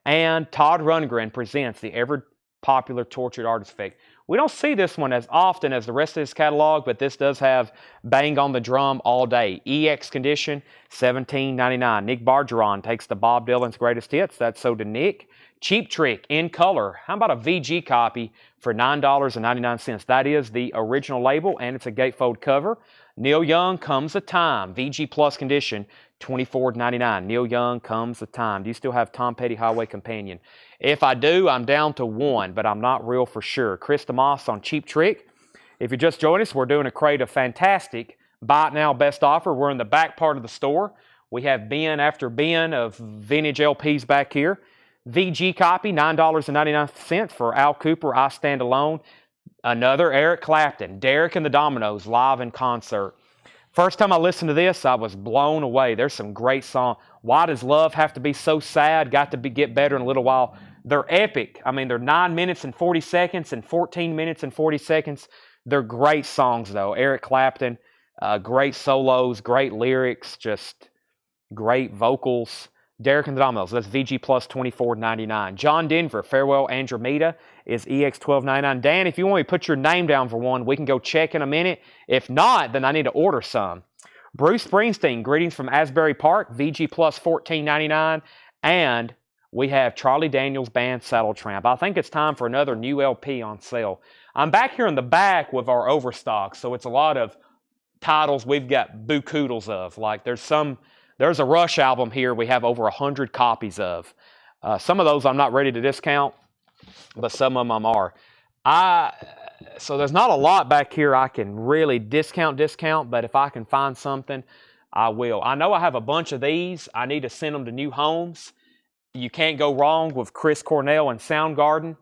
A: And Todd Rundgren presents the ever popular Tortured Artist Effect. We don't see this one as often as the rest of this catalog, but this does have Bang on the Drum All Day. EX condition, $17.99. Nick Bargeron takes the Bob Dylan's Greatest Hits. That's so to Nick. Cheap Trick in color. How about a VG copy for $9.99? That is the original label, and it's a gatefold cover. Neil Young, Comes a Time. VG Plus condition, $24.99. Neil Young, Comes a Time. Do you still have Tom Petty Highway Companion? If I do, I'm down to 1, but I'm not real for sure. Chris DeMoss on Cheap Trick. If you just joined us, we're doing a crate of fantastic Buy It Now Best Offer. We're in the back part of the store. We have bin after bin of vintage LPs back here. VG copy, $9.99 for Al Cooper, I Stand Alone. Another Eric Clapton, Derek and the Dominoes, live in concert. First time I listened to this, I was blown away. There's some great songs. Why Does Love Have to Be So Sad? Got to get better in a little while. They're epic. I mean, they're 9 minutes and 40 seconds and 14 minutes and 40 seconds. They're great songs, though. Eric Clapton, great solos, great lyrics, just great vocals. Derek and the Dominoes, that's VG Plus $24.99. John Denver, Farewell Andromeda is EX $12.99. Dan, if you want me to put your name down for one, we can go check in a minute. If not, then I need to order some. Bruce Springsteen, Greetings from Asbury Park, VG Plus $14.99. And we have Charlie Daniels Band, Saddle Tramp. I think it's time for another new LP on sale. I'm back here in the back with our Overstock, so it's a lot of titles we've got boo-koodles of. Like there's a Rush album here we have over 100 copies of. Some of those I'm not ready to discount, but some of them are. So there's not a lot back here I can really discount, but if I can find something, I will. I know I have a bunch of these. I need to send them to new homes. You can't go wrong with Chris Cornell and Soundgarden.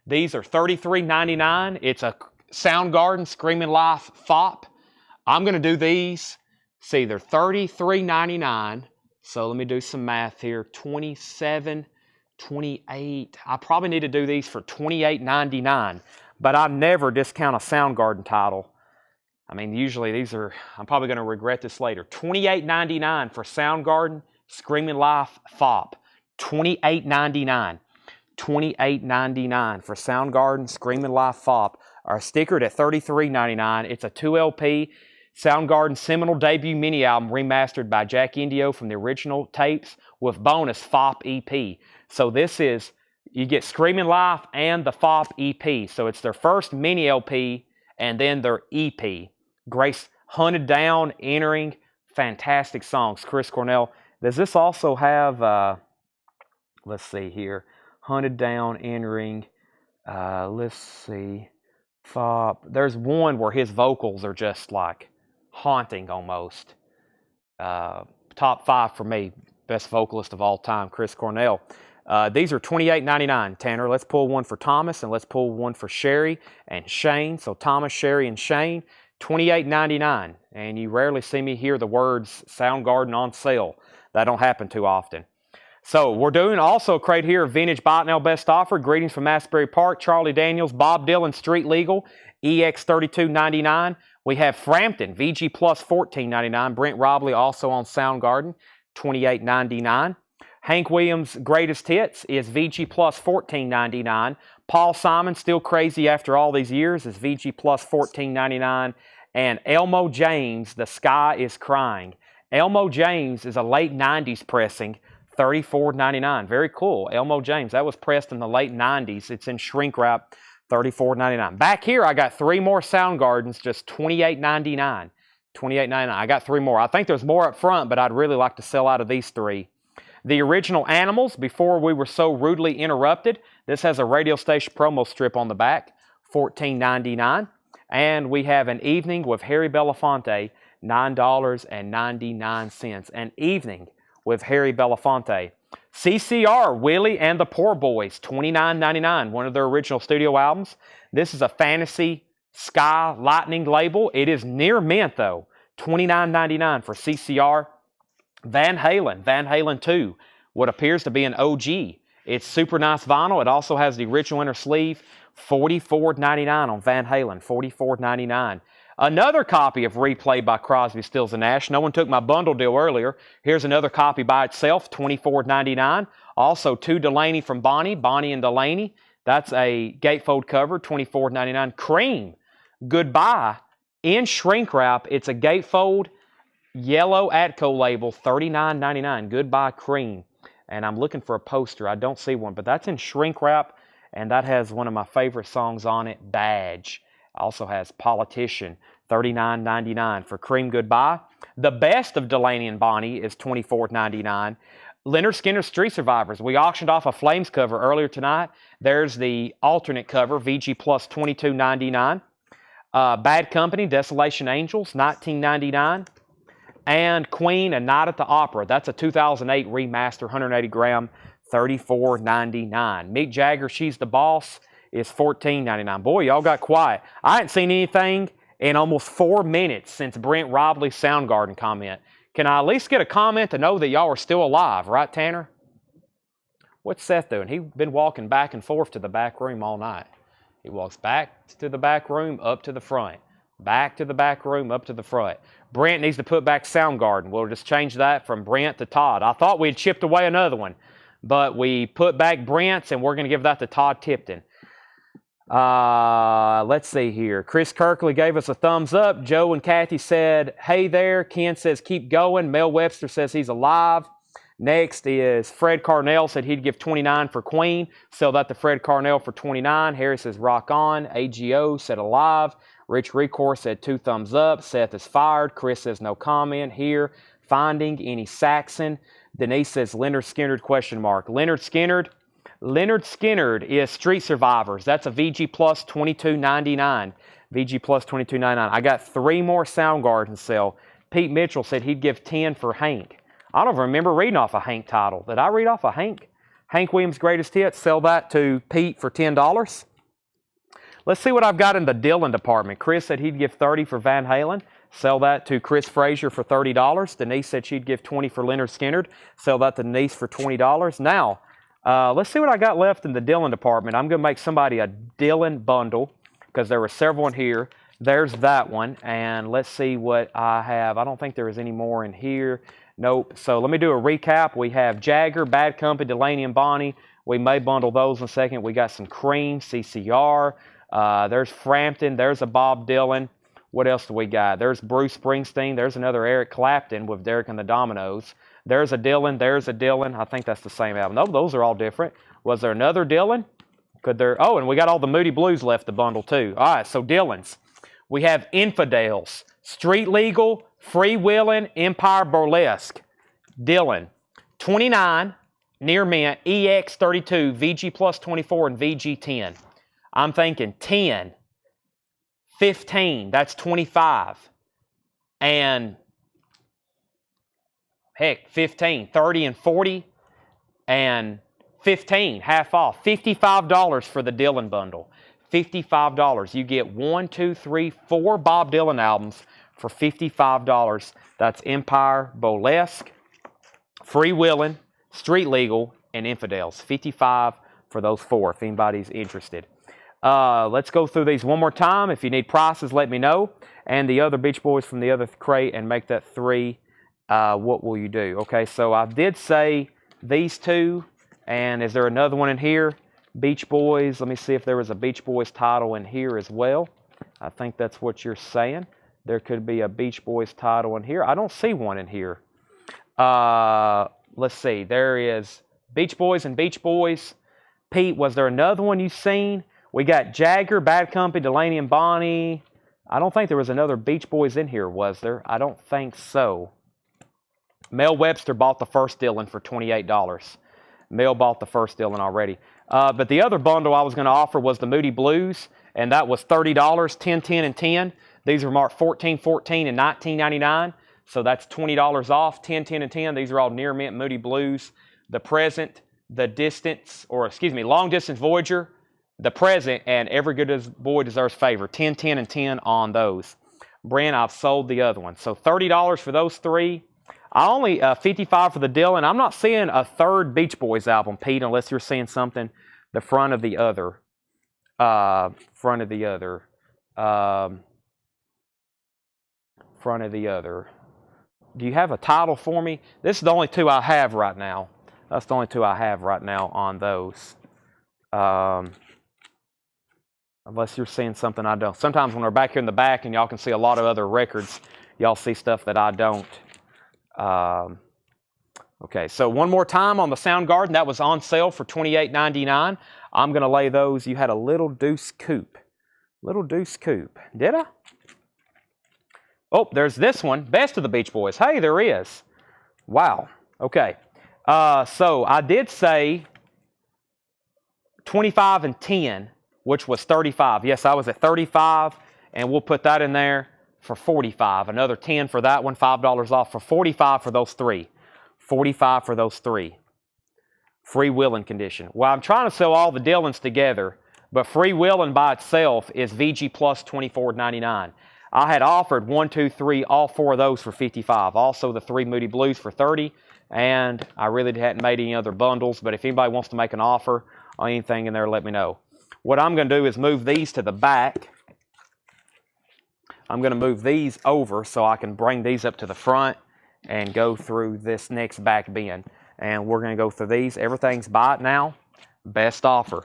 A: These are $33.99. It's a Soundgarden Screaming Life FOP. I'm going to do these. See, they're $33.99. So let me do some math here. 27, 28. I probably need to do these for $28.99. But I never discount a Soundgarden title. I mean, usually these are, I'm probably going to regret this later. $28.99 for Soundgarden Screaming Life FOP. $28.99. $28.99 for Soundgarden Screaming Life FOP. Are stickered at $33.99. It's a 2LP. Soundgarden seminal debut mini album remastered by Jack Indio from the original tapes with bonus FOP EP. So this is, you get Screaming Life and the FOP EP. So it's their first mini LP and then their EP. Grace Hunted Down, Entering, fantastic songs. Chris Cornell. Does this also have, let's see here, Hunted Down, Entering, let's see, FOP. There's one where his vocals are just like haunting almost. Top 5 for me, best vocalist of all time, Chris Cornell. These are $28.99, Tanner. Let's pull one for Thomas and let's pull one for Sherry and Shane. So Thomas, Sherry, and Shane, $28.99. And you rarely see me hear the words Soundgarden on sale. That don't happen too often. So we're doing also a crate here of vintage Buy It Now Best Offer. Greetings from Asbury Park, Charlie Daniels, Bob Dylan, Street Legal, EX $32.99. We have Frampton, VG Plus $14.99. Brent Robley also on Soundgarden, $28.99. Hank Williams' greatest hits is VG Plus $14.99. Paul Simon, still crazy after all these years, is VG Plus $14.99. And Elmo James, The Sky is Crying. Elmo James is a late 90s pressing, $34.99. Very cool. Elmo James, that was pressed in the late 90s. It's in shrink wrap, $34.99. Back here, I got 3 more Soundgardens, just $28.99. $28.99. I got 3 more. I think there's more up front, but I'd really like to sell out of these 3. The original Animals, Before We Were So Rudely Interrupted. This has a radio station promo strip on the back, $14.99. And we have An Evening with Harry Belafonte, $9.99. An Evening with Harry Belafonte. CCR, Willie and the Poor Boys, $29.99. One of their original studio albums. This is a fantasy Sky Lightning label. It is near mint though. $29.99 for CCR. Van Halen 2, what appears to be an OG. It's super nice vinyl. It also has the original inner sleeve. $44.99 on Van Halen. $44.99. Another copy of Replay by Crosby, Stills & Nash. No one took my bundle deal earlier. Here's another copy by itself, $24.99. Also 2 Delaney from Bonnie and Delaney. That's a gatefold cover, $24.99. Cream, Goodbye, in shrink wrap. It's a gatefold yellow Atco label, $39.99. Goodbye, Cream. And I'm looking for a poster. I don't see one, but that's in shrink wrap, and that has one of my favorite songs on it, Badge. Also has Politician, $39.99 for Cream, Goodbye. The Best of Delaney and Bonnie is $24.99. Leonard Skinner's Street Survivors. We auctioned off a Flames cover earlier tonight. There's the alternate cover, VG Plus $22.99. Bad Company, Desolation Angels, $19.99. And Queen, A Night at the Opera. That's a 2008 remaster, 180 gram, $34.99. Mick Jagger, She's the Boss, is $14.99. Boy, y'all got quiet. I hadn't seen anything in almost 4 minutes since Brent Robley's Soundgarden comment. Can I at least get a comment to know that y'all are still alive, right, Tanner? What's Seth doing? He's been walking back and forth to the back room all night. He walks back to the back room, up to the front. Back to the back room, up to the front. Brent needs to put back Soundgarden. We'll just change that from Brent to Todd. I thought we'd chipped away another one, but we put back Brent's, and we're going to give that to Todd Tipton. Let's see here. Chris Kirkley gave us a thumbs up. Joe and Kathy said, hey there. Ken says, keep going. Mel Webster says he's alive. Next is Fred Carnell said he'd give $29 for Queen. Sell that to Fred Carnell for $29. Harry says, rock on. AGO said alive. Rich Recourse said 2 thumbs up. Seth is fired. Chris says no comment here. Finding any Saxon. Denise says Leonard Skinnard question mark. Leonard Skinnard is Street Survivors. That's a VG Plus $22.99. VG Plus $22.99. I got 3 more Soundgarden to sell. Pete Mitchell said he'd give 10 for Hank. I don't remember reading off a Hank title. Did I read off a Hank? Hank Williams' greatest hits. Sell that to Pete for $10. Let's see what I've got in the Dylan department. Chris said he'd give 30 for Van Halen. Sell that to Chris Frazier for $30. Denise said she'd give 20 for Leonard Skinnard. Sell that to Denise for $20. Now, let's see what I got left in the Dylan department. I'm going to make somebody a Dylan bundle because there were several in here. There's that one. And let's see what I have. I don't think there is any more in here. Nope. So let me do a recap. We have Jagger, Bad Company, Delaney, and Bonnie. We may bundle those in a second. We got some Cream, CCR. There's Frampton. There's a Bob Dylan. What else do we got? There's Bruce Springsteen. There's another Eric Clapton with Derek and the Dominoes. There's a Dylan. There's a Dylan. I think that's the same album. No, those are all different. Was there another Dylan? Could there? Oh, and we got all the Moody Blues left to bundle too. All right, so Dylan's. We have Infidels, Street Legal, Freewheelin', Empire Burlesque. Dylan, 29, near mint, EX32, VG Plus 24, and VG 10. I'm thinking 10, 15, that's 25, and heck, 15, 30, and 40, and 15, half off. $55 for the Dylan bundle. $55. You get 4 Bob Dylan albums for $55. That's Empire, Burlesque, Freewheelin', Street Legal, and Infidels. $55 for those 4 if anybody's interested. Let's go through these one more time. If you need prices, let me know. And the other Beach Boys from the other crate and make that 3. What will you do? Okay, so I did say these two, and is there another one in here? Beach Boys. Let me see if there was a Beach Boys title in here as well. I think that's what you're saying. There could be a Beach Boys title in here. I don't see one in here. Let's see. There is Beach Boys and Beach Boys. Pete, was there another one you've seen? We got Jagger, Bad Company, Delaney and Bonnie. I don't think there was another Beach Boys in here, was there? I don't think so. Mel Webster bought the first Dylan for $28. Mel bought the first Dylan already. But the other bundle I was going to offer was the Moody Blues, and that was $30, 10, 10, and 10. These are marked 14, 14, and $19.99. So that's $20 off, 10, 10, and 10. These are all near mint Moody Blues. The Present, the Distance, or excuse me, Long Distance Voyager, the Present, and Every Good Boy Deserves Favor. 10, 10, and 10 on those. Brent, I've sold the other one. So $30 for those three. I only $55 for the Dylan. I'm not seeing a third Beach Boys album, Pete, unless you're seeing something the front of the other. Front of the other. Front of the other. Do you have a title for me? This is the only two I have right now. That's the only two I have right now on those. Unless you're seeing something I don't. Sometimes when we're back here in the back and y'all can see a lot of other records, y'all see stuff that I don't. Okay, so one more time on the Soundgarden. That was on sale for $28.99. I'm going to lay those. You had a Little Deuce Coupe. Little Deuce Coupe. Did I? Oh, there's this one. Best of the Beach Boys. Hey, there is. Wow. Okay. So I did say 25 and 10, which was 35. Yes, I was at 35, and we'll put that in there for 45. Another 10 for that one, $5 off for 45 for those three. 45 for those three. Free Willin' condition. Well, I'm trying to sell all the Dylans together, but Free Willin' by itself is VG plus $24.99. I had offered 1, 2, 3, all four of those for $55. Also the three Moody Blues for $30, and I really hadn't made any other bundles, but if anybody wants to make an offer on anything in there, let me know. What I'm going to do is move these to the back. I'm going to move these over so I can bring these up to the front and go through this next back bin. And we're going to go through these. Everything's buy it now, best offer.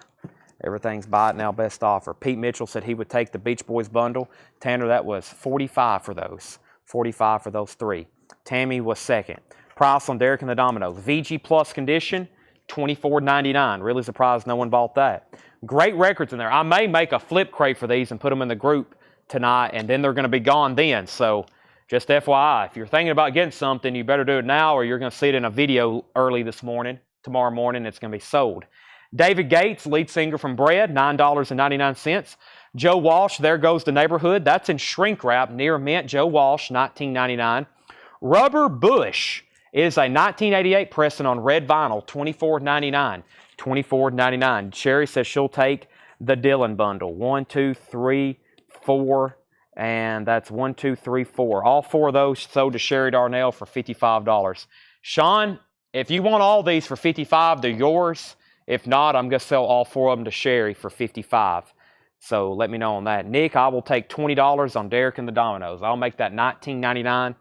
A: Everything's buy it now, best offer. Pete Mitchell said he would take the Beach Boys bundle. Tanner, that was $45 for those. $45 for those three. Tammy was second. Price on Derek and the Dominoes. VG Plus condition, $24.99. Really surprised no one bought that. Great records in there. I may make a flip crate for these and put them in the group tonight, and then they're going to be gone then. So just FYI, if you're thinking about getting something, you better do it now, or you're going to see it in a video early this morning. Tomorrow morning, it's going to be sold. David Gates, lead singer from Bread, $9.99. Joe Walsh, There Goes the Neighborhood. That's in shrink wrap, near mint. Joe Walsh, $19.99. Rubber Bush is a 1988 pressing on red vinyl, $24.99. $24.99. Sherry says she'll take the Dylan bundle. 1, 2, 3, 4, and that's 1, 2, 3, 4. All four of those sold to Sherry Darnell for $55. Sean, if you want all these for $55, they're yours. If not, I'm going to sell all four of them to Sherry for $55. So let me know on that. Nick, I will take $20 on Derek and the Dominoes. I'll make that $19.99,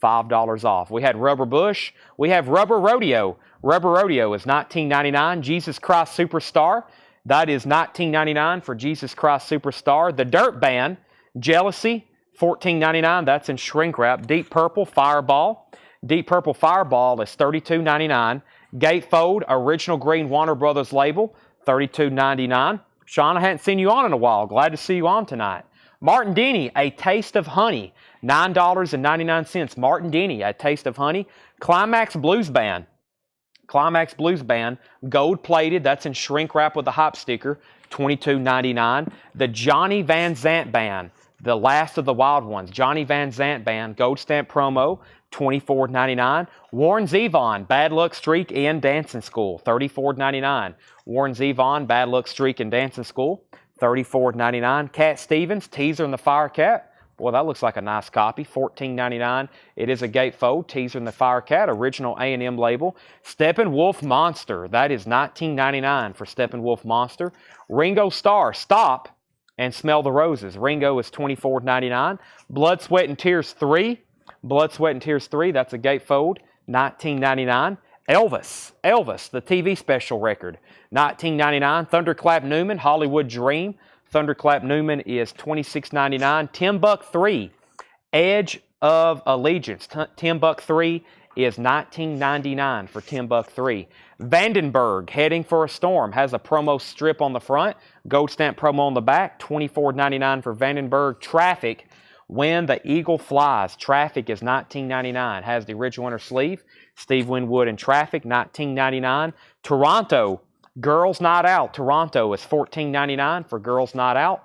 A: $5 off. We had Rubber Bush. We have Rubber Rodeo. Rubber Rodeo is $19.99. Jesus Christ Superstar. That is $19.99 for Jesus Christ Superstar. The Dirt Band, Jealousy, $14.99. That's in shrink wrap. Deep Purple Fireball. Deep Purple Fireball is $32.99. Gatefold, original green Warner Brothers label, $32.99. Sean, I hadn't seen you on in a while. Glad to see you on tonight. Martin Denny, A Taste of Honey, $9.99. Martin Denny, A Taste of Honey. Climax Blues Band. Climax Blues Band, gold plated. That's in shrink wrap with a hop sticker, $22.99. The Johnny Van Zant Band, the last of the wild ones. Johnny Van Zant Band, gold stamp promo, $24.99. Warren Zevon, Bad Luck Streak and Dancing School, $34.99. Warren Zevon, Bad Luck Streak and Dancing School, $34.99. Cat Stevens, Teaser and the Fire Cat. Boy, that looks like a nice copy, $14.99. It is a gatefold, Teaser and the Fire Cat, original A&M label. Steppenwolf Monster, that is $19.99 for Steppenwolf Monster. Ringo Starr, Stop and Smell the Roses. Ringo is $24.99. Blood, Sweat, and Tears 3. Blood, Sweat, and Tears 3, that's a gatefold, $19.99. Elvis, the TV special record, $19.99. Thunderclap Newman, Hollywood Dream. Thunderclap Newman is $26.99. Timbuk 3, Edge of Allegiance. Timbuk 3 is $19.99 for Timbuk 3. Vandenberg, Heading for a Storm, has a promo strip on the front, gold stamp promo on the back, $24.99 for Vandenberg. Traffic, When the Eagle Flies. Traffic is $19.99. Has the original inner sleeve. Steve Winwood and Traffic, $19.99. Toronto, Girls Night Out. Toronto is $14.99 for Girls Night Out.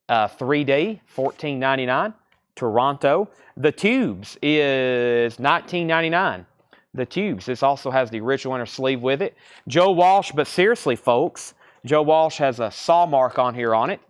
A: 3D, $14.99. Toronto. The Tubes is $19.99. The Tubes. This also has the original inner sleeve with it. Joe Walsh, but seriously, folks, Joe Walsh has a saw mark on here on it.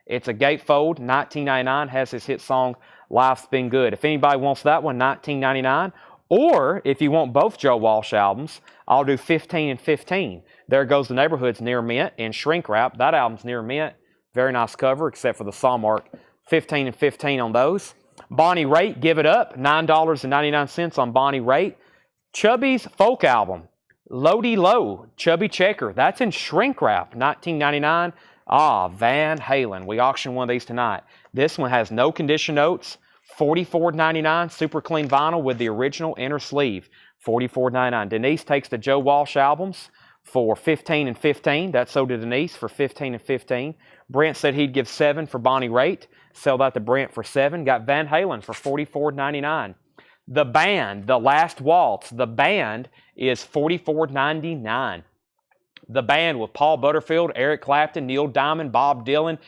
A: It's a gatefold, $19.99. Has his hit song, Life's Been Good. If anybody wants that one, $19.99. Or if you want both Joe Walsh albums, I'll do 15 and 15. There Goes the Neighborhood's near mint in shrink wrap. That album's near mint. Very nice cover, except for the saw mark. 15 and 15 on those. Bonnie Raitt, Give It Up, $9.99 on Bonnie Raitt. Chubby's folk album, Low-De Low, Chubby Checker. That's in shrink wrap, $19.99. Van Halen. We auctioned one of these tonight. This one has no condition notes. $44.99, super clean vinyl with the original inner sleeve. $44.99. Denise takes the Joe Walsh albums for 15 and 15. That's sold to Denise for 15 and 15. Brent said he'd give 7 for Bonnie Raitt. Sell that to Brent for 7. Got Van Halen for $44.99. The Band, The Last Waltz. The Band is $44.99. The Band with Paul Butterfield, Eric Clapton, Neil Diamond, Bob Dylan,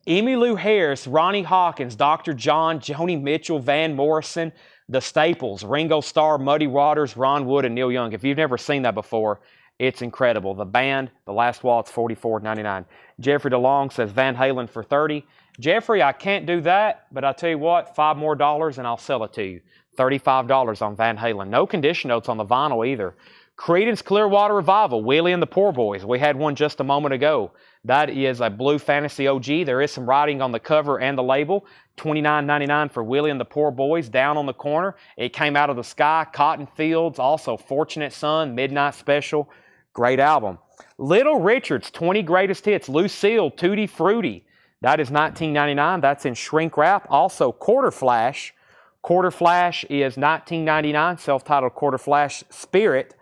A: Emmylou Harris, Ronnie Hawkins, Dr. John, Joni Mitchell, Van Morrison, The Staples, Ringo Starr, Muddy Waters, Ron Wood, and Neil Young. If you've never seen that before, it's incredible. The Band, The Last Waltz, $44.99. Jeffrey DeLong says Van Halen for $30. Jeffrey, I can't do that, but I'll tell you what, $5 more and I'll sell it to you. $35 on Van Halen. No condition notes on the vinyl either. Creedence Clearwater Revival, Willie and the Poor Boys. We had one just a moment ago. That is a blue fantasy OG. There is some writing on the cover and the label. $29.99 for Willie and the Poor Boys. Down on the Corner. It Came Out of the Sky. Cotton Fields. Also Fortunate Son. Midnight Special. Great album. Little Richard's 20 Greatest Hits. Lucille, Tutti Frutti. That is $19.99. That's in shrink wrap. Also Quarter Flash. Quarter Flash is $19.99. Self-titled Quarter Flash. Spirit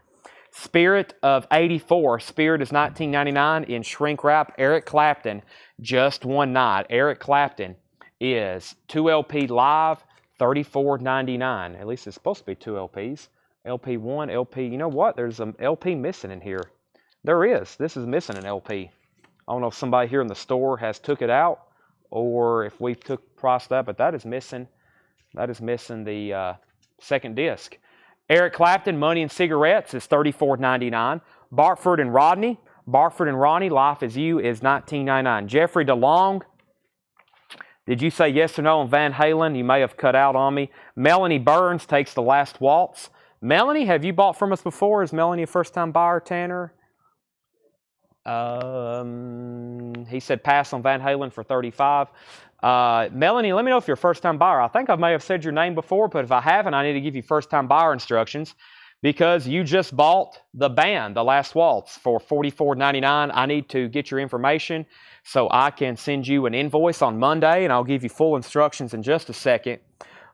A: of 84. Spirit is $19.99 in shrink wrap. Eric Clapton, Just One Night. Eric Clapton is 2LP live, $34.99. At least it's supposed to be 2 LPs. LP1, LP. You know what? There's an LP missing in here. There is. This is missing an LP. I don't know if somebody here in the store has took it out or if we priced that, but that is missing. That is missing the second disc. Eric Clapton, Money and Cigarettes is $34.99. Bartford and Ronnie, Life Is You is $19.99. Jeffrey DeLong, did you say yes or no on Van Halen? You may have cut out on me. Melanie Burns takes The Last Waltz. Melanie, have you bought from us before? Is Melanie a first-time buyer, Tanner? He said pass on Van Halen for $35. Melanie, let me know if you're a first-time buyer. I think I may have said your name before, but if I haven't, I need to give you first-time buyer instructions because you just bought the Band, The Last Waltz, for $44.99. I need to get your information so I can send you an invoice on Monday, and I'll give you full instructions in just a second.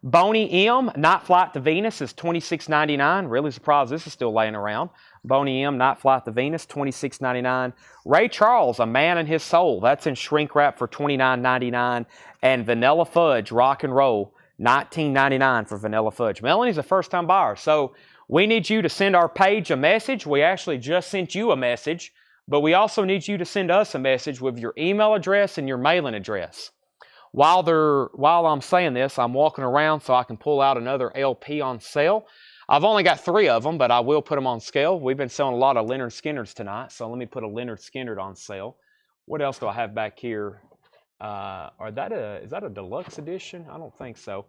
A: Boney M, Night Flight to Venus is $26.99. Really surprised this is still laying around. Boney M, Night Flight to Venus, $26.99. Ray Charles, A Man and His Soul. That's in shrink wrap for $29.99. And Vanilla Fudge, Rock and Roll, $19.99 for Vanilla Fudge. Melanie's a first-time buyer, so we need you to send our page a message. We actually just sent you a message, but we also need you to send us a message with your email address and your mailing address. While I'm saying this, I'm walking around so I can pull out another LP on sale. I've only got 3 of them, but I will put them on scale. We've been selling a lot of Leonard Skinnards tonight, so let me put a Leonard Skinnard on sale. What else do I have back here? Is that a deluxe edition? I don't think so.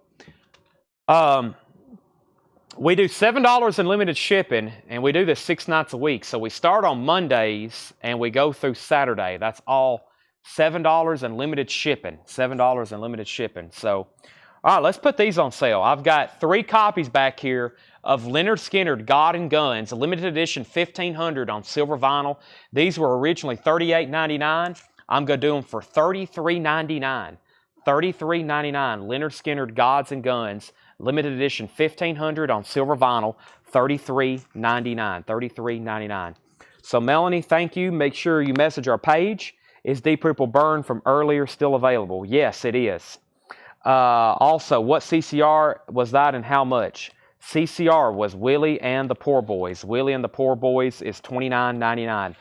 A: We do $7 in limited shipping, and we do this 6 nights a week. So we start on Mondays, and we go through Saturday. That's all $7 in limited shipping. $7 in limited shipping. So All right, let's put these on sale. I've got 3 copies back here of Leonard Skinner, God and Guns, a limited edition 1500 on silver vinyl. These were originally $38.99. I'm going to do them for $33.99. $33.99. Leonard Skinner, Gods and Guns, limited edition 1500 on silver vinyl, $33.99. $33.99. So Melanie, thank you. Make sure you message our page. Is Deep Purple Burn from earlier still available? Yes, it is. Also, what CCR was that and how much? CCR was Willie and the Poor Boys. Willie and the Poor Boys is $29.99.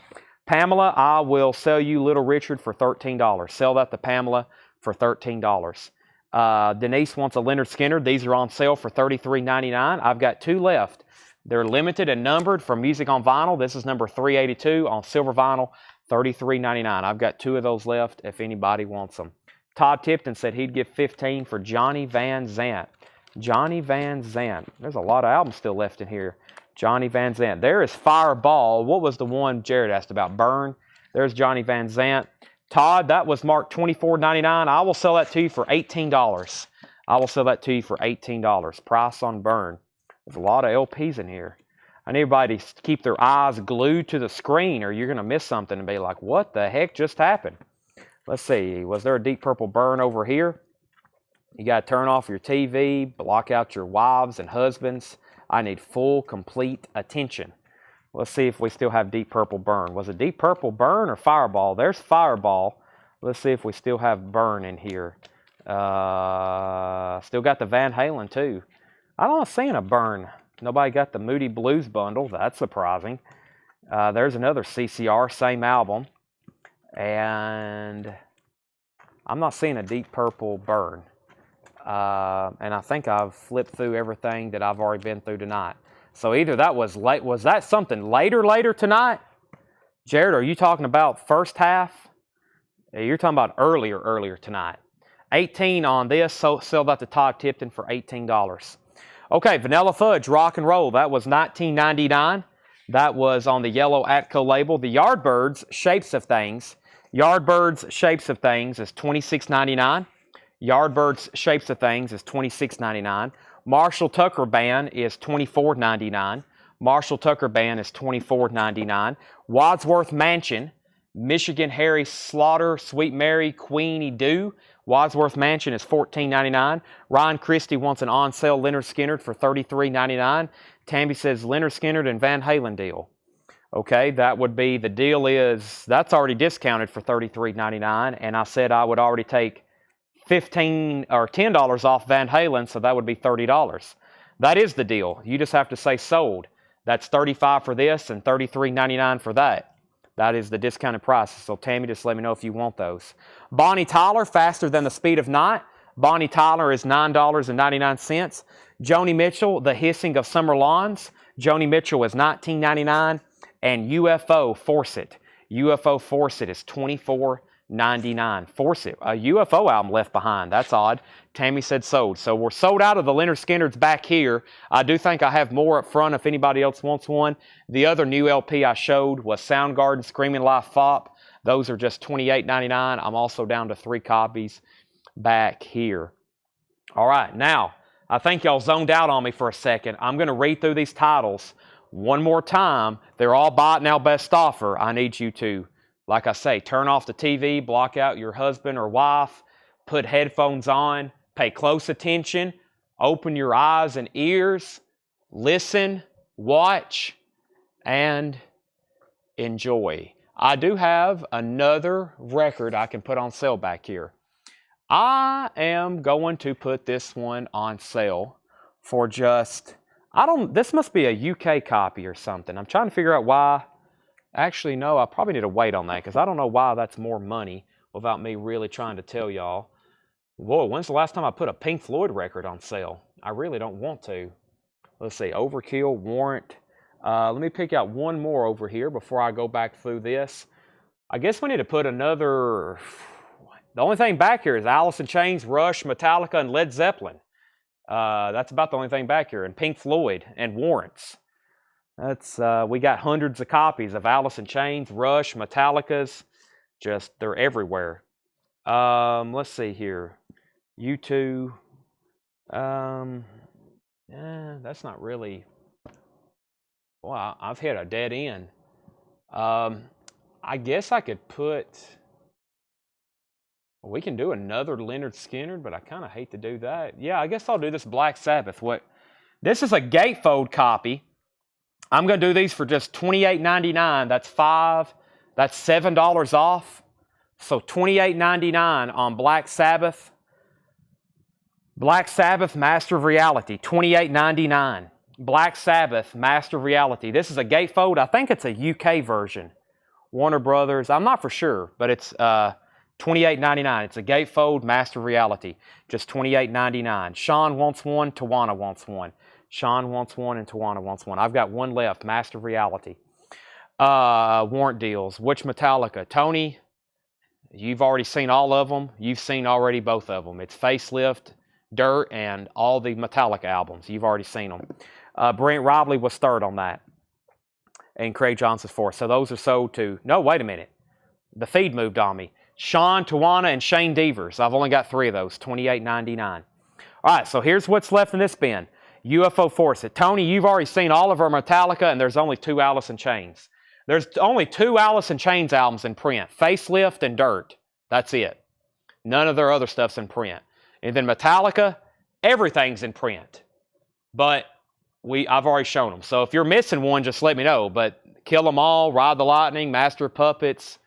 A: Pamela, I will sell you Little Richard for $13. Sell that to Pamela for $13. Denise wants a Leonard Skinner. These are on sale for $33.99. I've got 2 left. They're limited and numbered for music on vinyl. This is number 382 on silver vinyl, $33.99. I've got 2 of those left if anybody wants them. Todd Tipton said he'd give 15 for Johnny Van Zant. Johnny Van Zant. There's a lot of albums still left in here. Johnny Van Zant. There is Fireball. What was the one Jared asked about? Burn. There's Johnny Van Zant. Todd, that was marked $24.99. I will sell that to you for $18. I will sell that to you for $18. Price on Burn. There's a lot of LPs in here. I need everybody to keep their eyes glued to the screen or you're going to miss something and be like, what the heck just happened? Let's see, was there a Deep Purple Burn over here? You got to turn off your TV, block out your wives and husbands. I need full, complete attention. Let's see if we still have Deep Purple Burn. Was it Deep Purple Burn or Fireball? There's Fireball. Let's see if we still have Burn in here. Still got the Van Halen too. I don't see a Burn. Nobody got the Moody Blues bundle. That's surprising. There's another CCR, same album. And I'm not seeing a Deep Purple Burn. And I think I've flipped through everything that I've already been through tonight. So either that was late. Was that something later tonight? Jared, are you talking about first half? You're talking about earlier tonight. 18 on this, so sell that to Todd Tipton for $18. Okay, Vanilla Fudge, Rock and Roll. That was $19.99. That was on the yellow Atco label. The Yardbirds, Shapes of Things. Yardbirds, Shapes of Things is $26.99. Yardbirds, Shapes of Things is $26.99. Marshall Tucker Band is $24.99. Marshall Tucker Band is $24.99. Wadsworth Mansion, Michigan Harry Slaughter, Sweet Mary, Queenie Doo. Wadsworth Mansion is $14.99. Ryan Christie wants an on-sale Leonard Skinner for $33.99. Tammy says Leonard Skinner and Van Halen deal. Okay, that would be, the deal is, that's already discounted for $33.99, and I said I would already take $15 or $10 off Van Halen, so that would be $30. That is the deal. You just have to say sold. That's $35 for this and $33.99 for that. That is the discounted price. So Tammy, just let me know if you want those. Bonnie Tyler, Faster Than the Speed of Night. Bonnie Tyler is $9.99. Joni Mitchell, The Hissing of Summer Lawns. Joni Mitchell is $19.99. And UFO, Force It. UFO Force It is $24.99. Force It, a UFO album left behind. That's odd. Tammy said sold. So we're sold out of the Leonard Skinners back here. I do think I have more up front if anybody else wants one. The other new LP I showed was Soundgarden Screaming Live Fop. Those are just $28.99. I'm also down to 3 copies back here. All right, now, I think y'all zoned out on me for a second. I'm going to read through these titles one more time. They're all buy it now best offer. I need you to, like I say, turn off the TV, block out your husband or wife, put headphones on, pay close attention, open your eyes and ears, listen, watch, and enjoy. I do have another record I can put on sale back here. I am going to put this one on sale for just, this must be a UK copy or something. I'm trying to figure out why. Actually, no, I probably need to wait on that because I don't know why that's more money without me really trying to tell y'all. Whoa, when's the last time I put a Pink Floyd record on sale? I really don't want to. Let's see, Overkill, Warrant. Let me pick out one more over here before I go back through this. I guess we need to put another. The only thing back here is Alice in Chains, Rush, Metallica, and Led Zeppelin. That's about the only thing back here. And Pink Floyd and Warrants. That's we got hundreds of copies of Alice in Chains, Rush, Metallica's. Just, they're everywhere. Let's see here. U2. That's not really. Well, I've hit a dead end. I guess I could put. Well, we can do another Leonard Skinner, but I kind of hate to do that. Yeah, I guess I'll do this Black Sabbath. What? This is a gatefold copy. I'm going to do these for just $28.99. That's $7 off. So $28.99 on Black Sabbath. Black Sabbath Master of Reality, $28.99. Black Sabbath Master of Reality. This is a gatefold. I think it's a UK version. Warner Brothers. I'm not for sure, but it's $28.99. It's a gatefold Master of Reality. Just $28.99. Sean wants one. Tawana wants one. Sean wants one and Tawana wants one. I've got one left. Master of Reality. Warrant deals. Which Metallica? Tony, you've already seen all of them. You've seen already both of them. It's Facelift, Dirt, and all the Metallica albums. You've already seen them. Brent Robley was third on that. And Craig Johnson's fourth. So those are sold to... No, wait a minute. The feed moved on me. Sean, Tawana, and Shane Devers. I've only got 3 of those. $28.99. All right, so here's what's left in this bin. UFO Force It. Tony, you've already seen all of our Metallica, and there's only 2 Alice in Chains. There's only 2 Alice in Chains albums in print. Facelift and Dirt. That's it. None of their other stuff's in print. And then Metallica, everything's in print. But I've already shown them. So if you're missing one, just let me know. But Kill 'Em All, Ride the Lightning, Master of Puppets,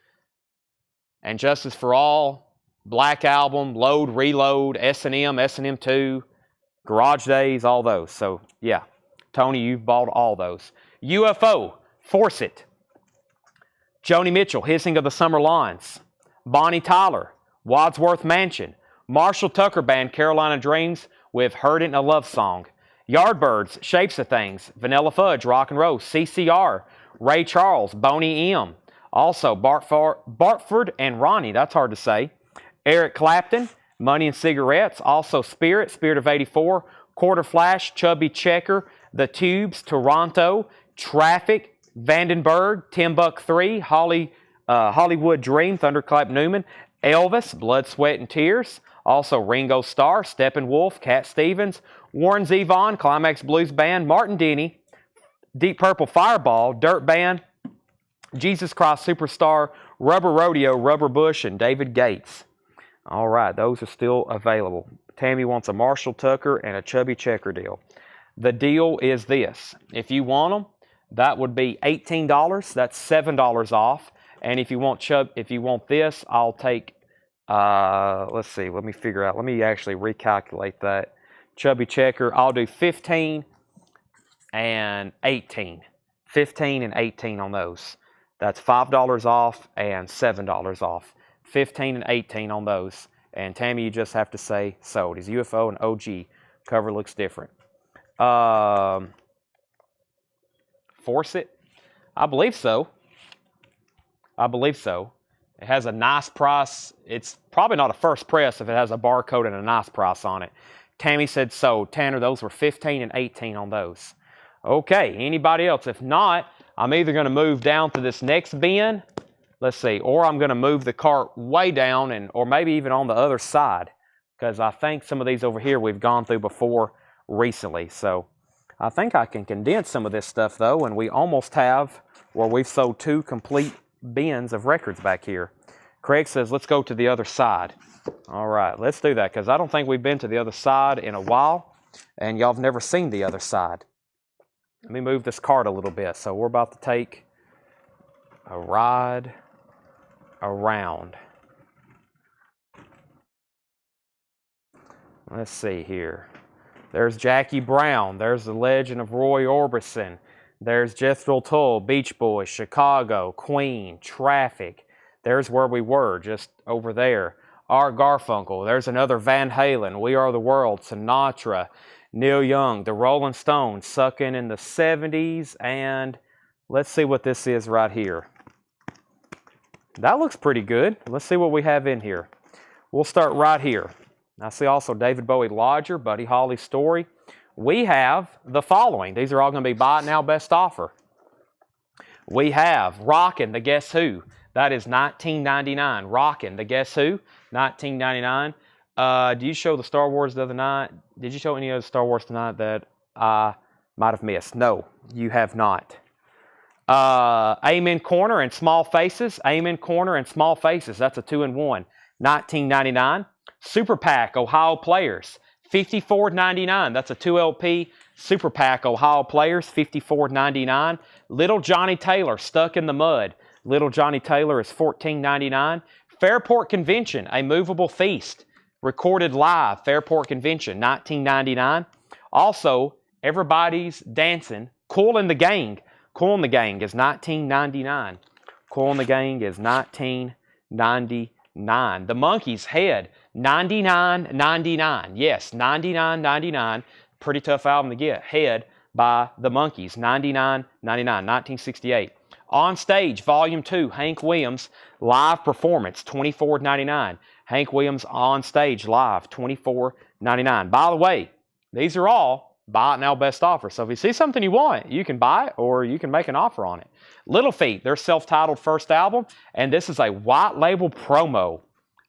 A: and Justice for All, Black Album, Load, Reload, S&M, S&M 2, Garage Days, all those. So, yeah. Tony, you've bought all those. UFO, Force It. Joni Mitchell, Hissing of the Summer Lawns. Bonnie Tyler, Wadsworth Mansion. Marshall Tucker Band, Carolina Dreams, with Heard It in a Love Song. Yardbirds, Shapes of Things. Vanilla Fudge, Rock and Roll. CCR, Ray Charles, Boney M. Also, Bartford and Ronnie, that's hard to say. Eric Clapton, Money and Cigarettes. Also, Spirit of 84. Quarter Flash, Chubby Checker. The Tubes, Toronto. Traffic, Vandenberg, Timbuk 3. Hollywood Dream, Thunderclap Newman. Elvis, Blood, Sweat, and Tears. Also, Ringo Starr, Steppenwolf, Cat Stevens. Warren Zevon, Climax Blues Band. Martin Denny, Deep Purple Fireball, Dirt Band. Jesus Christ Superstar, Rubber Rodeo, Rubber Bush, and David Gates. All right, those are still available. Tammy wants a Marshall Tucker and a Chubby Checker deal. The deal is this. If you want them, that would be $18. That's $7 off. And if you want this, I'll take, let's see, let me figure out. Let me actually recalculate that. Chubby Checker, I'll do 15 and 18. 15 and 18 on those. That's $5 off and $7 off. 15 and 18 on those. And Tammy, you just have to say sold. Is UFO and OG. Cover looks different. Force It? I believe so. I believe so. It has a nice price. It's probably not a first press if it has a barcode and a nice price on it. Tammy said sold. Tanner, those were 15 and 18 on those. Okay, anybody else? If not, I'm either going to move down to this next bin, let's see, or I'm going to move the cart way down, or maybe even on the other side, because I think some of these over here we've gone through before recently. So I think I can condense some of this stuff, though, and we almost have where we've sold 2 complete bins of records back here. Craig says, let's go to the other side. All right, let's do that, because I don't think we've been to the other side in a while, and y'all have never seen the other side. Let me move this cart a little bit. So we're about to take a ride around. Let's see here. There's Jackie Brown. There's the Legend of Roy Orbison. There's Jethro Tull, Beach Boys, Chicago, Queen, Traffic. There's Where We Were, just over there. Art Garfunkel. There's another Van Halen, We Are the World, Sinatra, Neil Young, the Rolling Stones, Suckin' in the 70s, and let's see what this is right here. That looks pretty good. Let's see what we have in here. We'll start right here. I see also David Bowie Lodger, Buddy Holly's Story. We have the following. These are all going to be buy it now, best offer. We have Rockin' the Guess Who. That is $19.99. Rockin' the Guess Who, $19.99. Do you show the Star Wars the other night? Did you show any of the Star Wars tonight that I might have missed? No, you have not. Amen Corner and Small Faces. Amen Corner and Small Faces. That's a 2-in-1. $19.99. Super Pack Ohio Players. $54.99. That's a 2LP Super Pack Ohio Players. $54.99. Little Johnny Taylor Stuck in the Mud. Little Johnny Taylor is $14.99. Fairport Convention, A Movable Feast. Recorded live, Fairport Convention, $19.99. Also, Everybody's Dancing, Cool and the Gang. Cool and the Gang is $19.99. Cool and the Gang is $19.99. The Monkeys Head, $99.99. Yes, $99.99. Pretty tough album to get. Head by the Monkeys, $99.99, 1968. On Stage, Volume 2, Hank Williams, live performance, $24.99. Hank Williams On Stage live, $24.99. By the way, these are all buy it now best offer. So if you see something you want, you can buy it or you can make an offer on it. Little Feat, their self-titled first album, and this is a white label promo.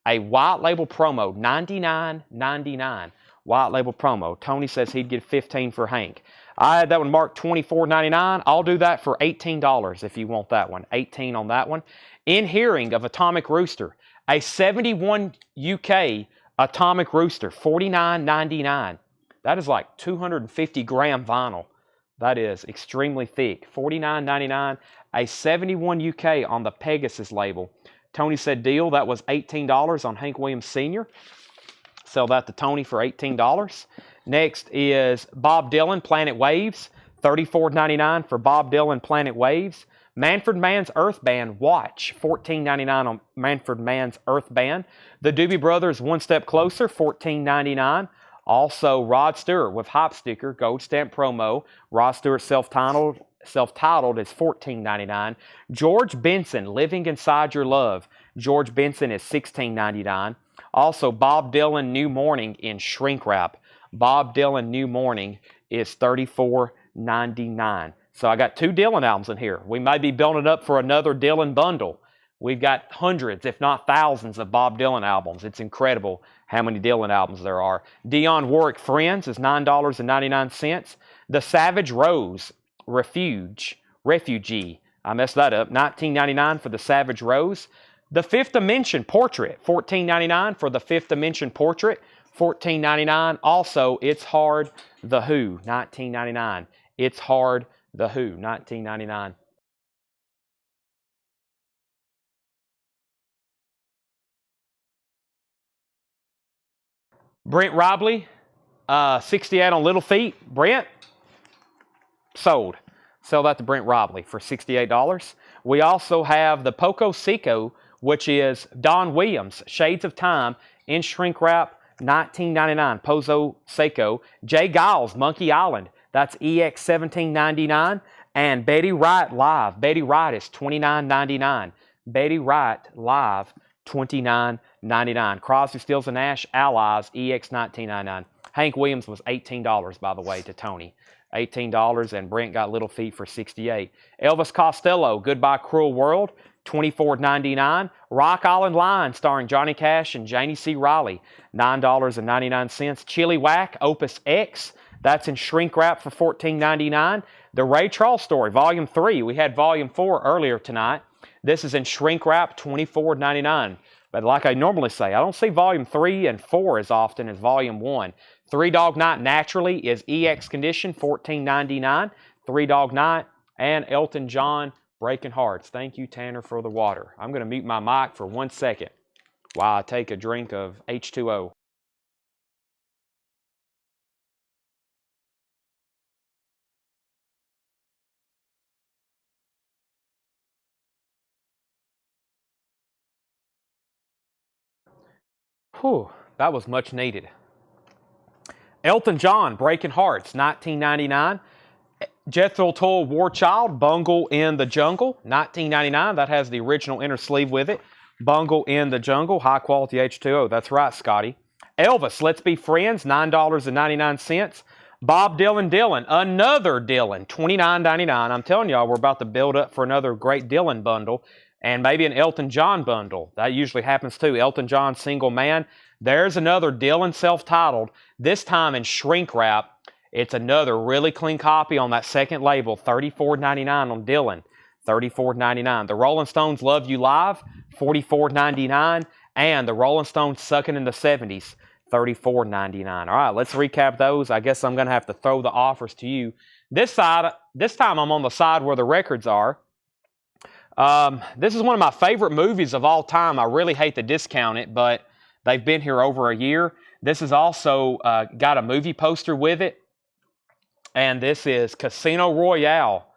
A: A white label promo, $99.99. White label promo. Tony says he'd get 15 for Hank. I had that one marked $24.99. I'll do that for $18 if you want that one. 18 on that one. In Hearing of Atomic Rooster, a 71 UK Atomic Rooster, $49.99. That is like 250 gram vinyl. That is extremely thick. $49.99. A 71 UK on the Pegasus label. Tony said deal. That was $18 on Hank Williams Sr. Sell that to Tony for $18. Next is Bob Dylan, Planet Waves, $34.99 for Bob Dylan, Planet Waves. Manfred Mann's Earth Band, Watch, $14.99 on Manfred Mann's Earth Band. The Doobie Brothers, One Step Closer, $14.99. Also, Rod Stewart with Hop Sticker, Gold Stamp Promo. Rod Stewart self-titled is $14.99. George Benson, Living Inside Your Love. George Benson is $16.99. Also, Bob Dylan, New Morning in Shrink Wrap. Bob Dylan, New Morning is $34.99. So I got 2 Dylan albums in here. We may be building up for another Dylan bundle. We've got hundreds, if not thousands, of Bob Dylan albums. It's incredible how many Dylan albums there are. Dionne Warwick Friends is $9.99. The Savage Rose Refugee. I messed that up. $19.99 for the Savage Rose. The Fifth Dimension Portrait, $14.99 for the Fifth Dimension Portrait. $14.99. Also, It's Hard, The Who, $19.99. It's Hard, The Who, $19.99. Brent Robley, 68 on Little Feat. Brent, sold. Sell that to Brent Robley for $68. We also have the Poco Seco, which is Don Williams, Shades of Time in Shrink Wrap, $19.99. Pozo Seco. Jay Giles, Monkey Island. That's EX $17.99. And Betty Wright Live. Betty Wright is $29.99. Betty Wright Live, $29.99. Crosby, Stills, and Nash Allies, EX $19.99. Hank Williams was $18, by the way, to Tony. $18, and Brent got Little Feat for $68. Elvis Costello, Goodbye Cruel World, $24.99. Rock Island Line, starring Johnny Cash and Janie C. Riley, $9.99. Chili Whack, Opus X, that's in Shrink Wrap for $14.99. The Ray Charles Story, Volume 3. We had Volume 4 earlier tonight. This is in Shrink Wrap, $24.99. But like I normally say, I don't see Volume 3 and 4 as often as Volume 1. Three Dog Night Naturally is EX Condition, $14.99. Three Dog Night. And Elton John, Breaking Hearts. Thank you, Tanner, for the water. I'm going to mute my mic for 1 second while I take a drink of H2O. Whew, that was much needed. Elton John, Breaking Hearts, $19.99. Jethro Tull, War Child, Bungle in the Jungle, $19.99. That has the original inner sleeve with it. Bungle in the Jungle, high quality H2O. That's right, Scotty. Elvis, Let's Be Friends, $9.99. Bob Dylan, another Dylan, $29.99. I'm telling y'all, we're about to build up for another great Dylan bundle. And maybe an Elton John bundle. That usually happens too. Elton John Single Man. There's another Dylan self-titled, this time in shrink wrap. It's another really clean copy on that second label, $34.99 on Dylan, $34.99. The Rolling Stones Love You Live, $44.99. And the Rolling Stones Suckin' in the 70s, $34.99. All right, let's recap those. I guess I'm going to have to throw the offers to you. This time I'm on the side where the records are. This is one of my favorite movies of all time. I really hate to discount it, but they've been here over a year. This has also got a movie poster with it, and this is Casino Royale.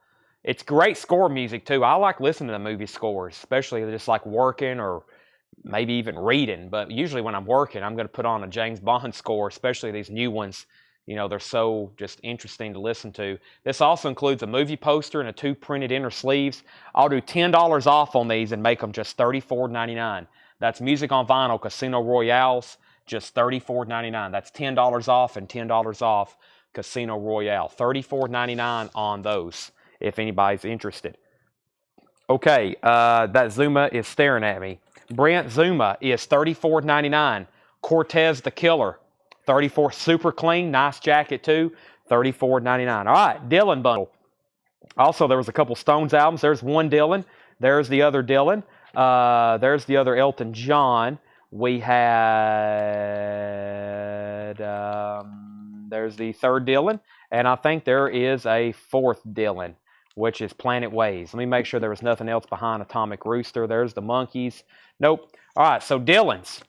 A: It's great score music, too. I like listening to movie scores, especially just like working or maybe even reading. But usually when I'm working, I'm going to put on a James Bond score, especially these new ones. You know, they're so just interesting to listen to. This also includes a movie poster and 2 printed inner sleeves. I'll do $10 off on these and make them just $34.99. That's Music on Vinyl Casino Royales, just $34.99. That's $10 off and $10 off Casino Royale. $34.99 on those, if anybody's interested. Okay, that Zuma is staring at me. Brent, Zuma is $34.99. Cortez the Killer, $34. Super clean, nice jacket too, $34.99. All right, Dylan bundle. Also, there was a couple Stones albums. There's one Dylan. There's the other Dylan. There's the other Elton John. We had, there's the third Dylan. And I think there is a fourth Dylan, which is Planet Waves. Let me make sure there was nothing else behind Atomic Rooster. There's the Monkees. Nope. All right, so Dylan's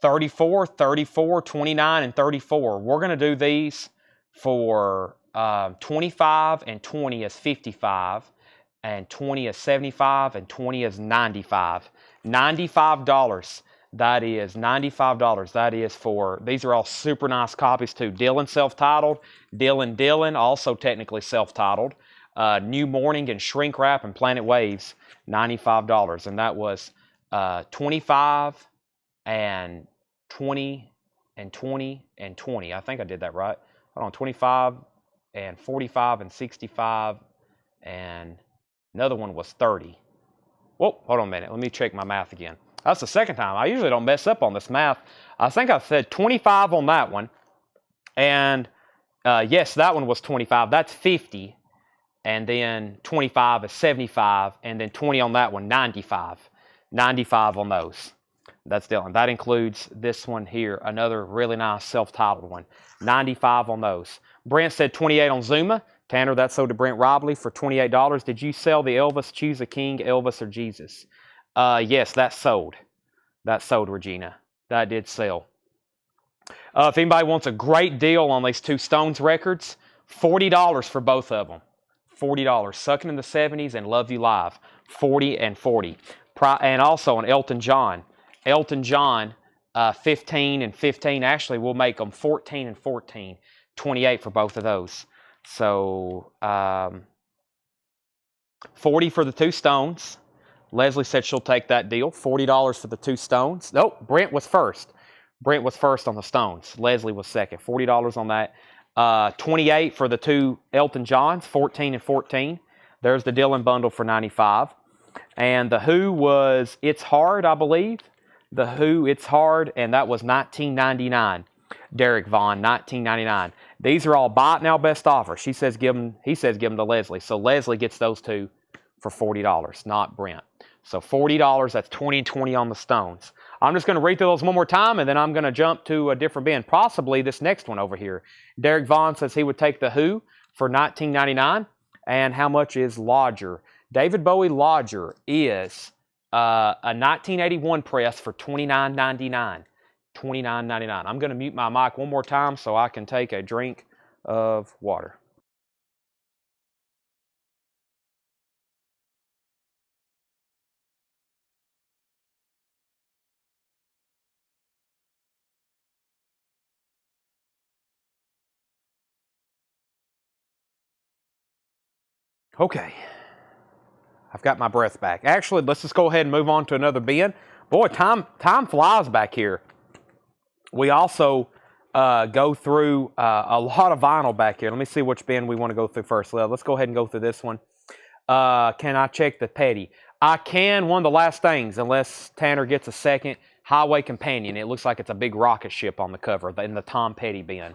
A: 34, 34, 29, and 34. We're going to do these for 25 and 20 is 55, and 20 is 75, and 20 is 95. $95. That is $95. That is for, these are all super nice copies too. Dylan self-titled, Dylan, also technically self-titled. New Morning and Shrink Wrap and Planet Waves, $95. And that was 25 and 20 and 20 and 20. I think I did that right. Hold on, 25 and 45 and 65, and another one was 30. Whoa, hold on a minute. Let me check my math again. That's the second time. I usually don't mess up on this math. I think I said 25 on that one. And yes, that one was 25. That's 50. And then 25 is 75. And then 20 on that one, 95. 95 on those. That's Dylan. That includes this one here, another really nice self-titled one. 95 on those. Brent said 28 on Zuma. Tanner, that sold to Brent Robley for $28. Did you sell the Elvis Choose a King, Elvis or Jesus? Yes, that sold. That sold, Regina. That did sell. If anybody wants a great deal on these 2 Stones records, $40 for both of them. $40. Sucking in the 70s and Love You Live. 40 and 40. And also an Elton John. Elton John, 15 and 15. Actually, we'll make them 14 and 14. 28 for both of those. So, 40 for the 2 Stones. Leslie said she'll take that deal. $40 for the 2 Stones. Nope, Brent was first. Brent was first on the Stones. Leslie was second. $40 on that. 28 for the 2 Elton Johns, 14 and 14. There's the Dylan bundle for $95. And the Who was It's Hard, I believe. The Who, It's Hard, and that was $19.99. Derek Vaughn, $19.99. These are all buy it now best offer. He says give them to Leslie. So Leslie gets those 2 for $40, not Brent. So $40, that's 20 and 20 on the Stones. I'm just going to read through those one more time, and then I'm going to jump to a different bin, possibly this next one over here. Derek Vaughn says he would take the Who for $19.99. And how much is Lodger? David Bowie Lodger is a 1981 press for $29.99. $29.99. I'm going to mute my mic one more time so I can take a drink of water. Okay. I've got my breath back. Actually, let's just go ahead and move on to another bin. Boy, time flies back here. We also go through a lot of vinyl back here. Let me see which bin we want to go through first. Let's go ahead and go through this one. Can I check the petty? I can, one of the last things, unless Tanner gets a second, Highway Companion. It looks like it's a big rocket ship on the cover in the Tom Petty bin.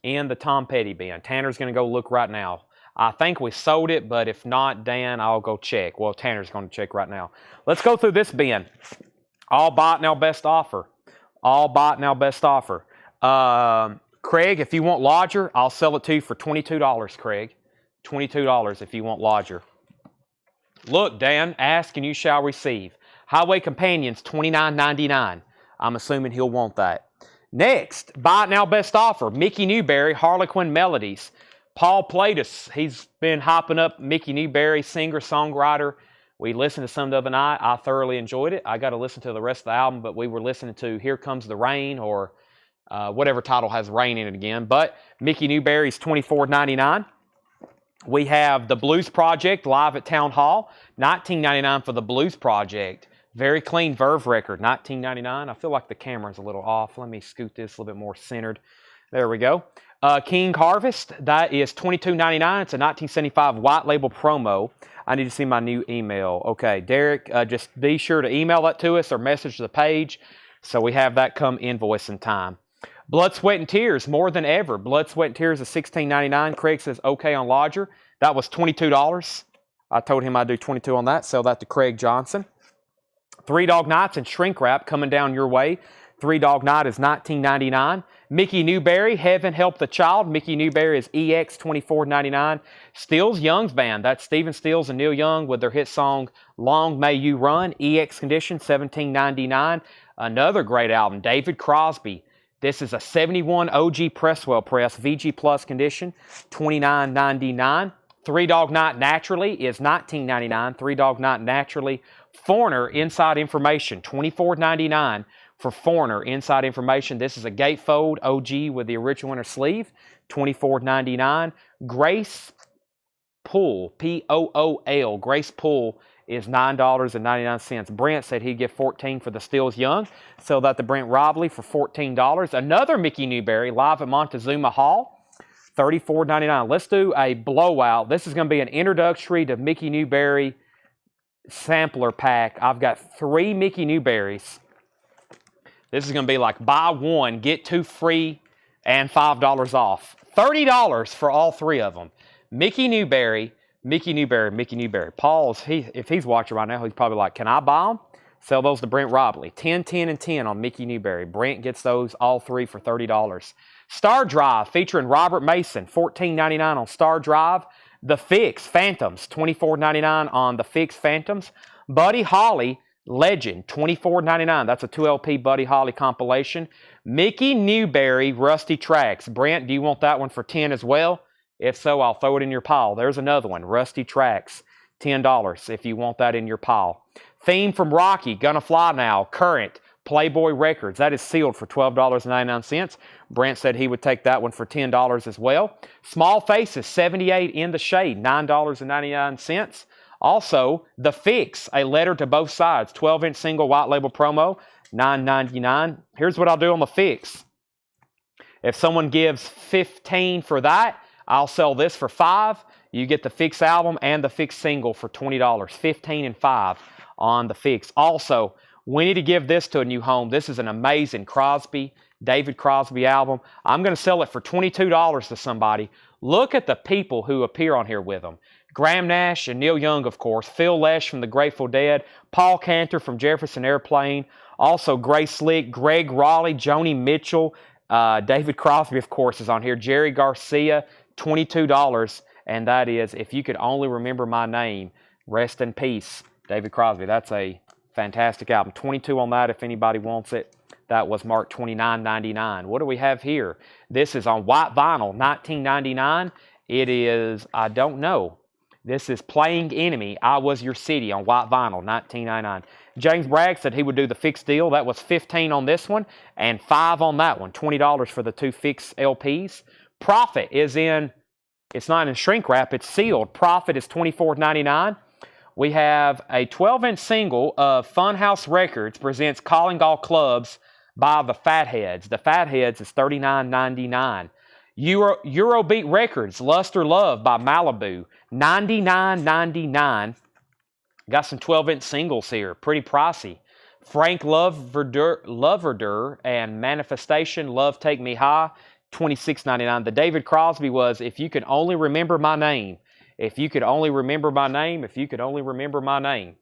A: In the Tom Petty bin. Tanner's going to go look right now. I think we sold it, but if not, Dan, I'll go check. Well, Tanner's going to check right now. Let's go through this bin. All bought, now best offer. All bought, now best offer. Craig, if you want lodger, I'll sell it to you for $22, Craig. $22 if you want lodger. Look, Dan, ask and you shall receive. Highway Companions, $29.99. I'm assuming he'll want that. Next, buy it now best offer. Mickey Newberry, Harlequin Melodies. Paul Platus, he's been hopping up. Mickey Newberry, singer, songwriter. We listened to some the other night. I thoroughly enjoyed it. I got to listen to the rest of the album, but we were listening to Here Comes the Rain, or whatever title has rain in it again. But Mickey Newberry's $24.99. We have the Blues Project live at Town Hall, $19.99 for the Blues Project. Very clean Verve record, $19.99. I feel like the camera's a little off. Let me scoot this a little bit more centered. There we go. King Harvest, that is $22.99. It's a 1975 white label promo. I need to see my new email. Okay, Derek, just be sure to email that to us or message the page so we have that come invoice in time. Blood, Sweat, and Tears, More Than Ever. Blood, Sweat, and Tears is $16.99. Craig says okay on lodger. That was $22. I told him I'd do $22 on that. Sell that to Craig Johnson. Three Dog Nights and Shrink Wrap coming down your way. Three Dog Night is $19.99. Mickey Newberry, Heaven Help the Child. Mickey Newberry is EX, $24.99. Stills Young's Band. That's Stephen Stills and Neil Young with their hit song Long May You Run. EX condition, $17.99. Another great album, David Crosby. This is a 71 OG Presswell press, VG Plus condition, $29.99. Three Dog Night Naturally is $19.99. Three Dog Night Naturally. Foreigner Inside Information, $24.99 for Foreigner Inside Information. This is a gatefold OG with the original inner sleeve, $24.99. Grace Pool, P-O-O-L, Grace Pool is $9.99. Brent said he'd give $14 for the Stills Young. Sell that to Brent Robley for $14. Another Mickey Newberry live at Montezuma Hall, $34.99. Let's do a blowout. This is going to be an introductory to Mickey Newberry sampler pack. I've got 3 Mickey Newberries. This is going to be like buy one, get 2 free, and $5 off. $30 for all 3 of them. Mickey Newberry, Mickey Newberry, Mickey Newberry. Paul's, if he's watching right now, he's probably like, can I buy them? Sell those to Brent Robley. 10, 10, and 10 on Mickey Newberry. Brent gets those all 3 for $30. Star Drive featuring Robert Mason, $14.99 on Star Drive. The Fix Phantoms, $24.99 on The Fix Phantoms. Buddy Holly Legend, $24.99. That's a 2LP Buddy Holly compilation. Mickey Newberry Rusty Tracks. Brent, do you want that one for $10 as well? If so, I'll throw it in your pile. There's another one, Rusty Tracks, $10 if you want that in your pile. Theme from Rocky, Gonna Fly Now, current, Playboy Records. That is sealed for $12.99. Brent said he would take that one for $10 as well. Small Faces, 78 in the Shade, $9.99. Also, The Fix, A Letter to Both Sides, 12-inch single white label promo, $9.99. Here's what I'll do on The Fix. If someone gives $15 for that, I'll sell this for $5. You get the Fix album and the Fix single for $20. $15 and $5 on The Fix. Also, we need to give this to a new home. This is an amazing Crosby, David Crosby album. I'm going to sell it for $22 to somebody. Look at the people who appear on here with them. Graham Nash and Neil Young, of course. Phil Lesh from the Grateful Dead. Paul Cantor from Jefferson Airplane. Also Grace Slick, Greg Raleigh, Joni Mitchell. David Crosby, of course, is on here. Jerry Garcia, $22. And that is If You Could Only Remember My Name. Rest in peace, David Crosby. That's a fantastic album. $22 on that if anybody wants it. That was marked $29.99. What do we have here? This is on white vinyl, $19.99. It is, I don't know. This is Playing Enemy, I Was Your City on white vinyl, $19.99. James Bragg said he would do the Fix deal. That was $15 on this one and $5 on that one. $20 for the 2 Fix LPs. Profit is in, it's not in shrink wrap, it's sealed. Profit is $24.99. We have a 12-inch single of Funhouse Records presents Calling All Clubs by the Fatheads. The Fatheads is $39.99. Eurobeat Records, Lust or Love by Malibu, $99.99. Got some 12-inch singles here. Pretty pricey. Frank Loverder and Manifestation, Love Take Me High, $26.99. The David Crosby was, if you could only remember my name. If you could only remember my name. If you could only remember my name.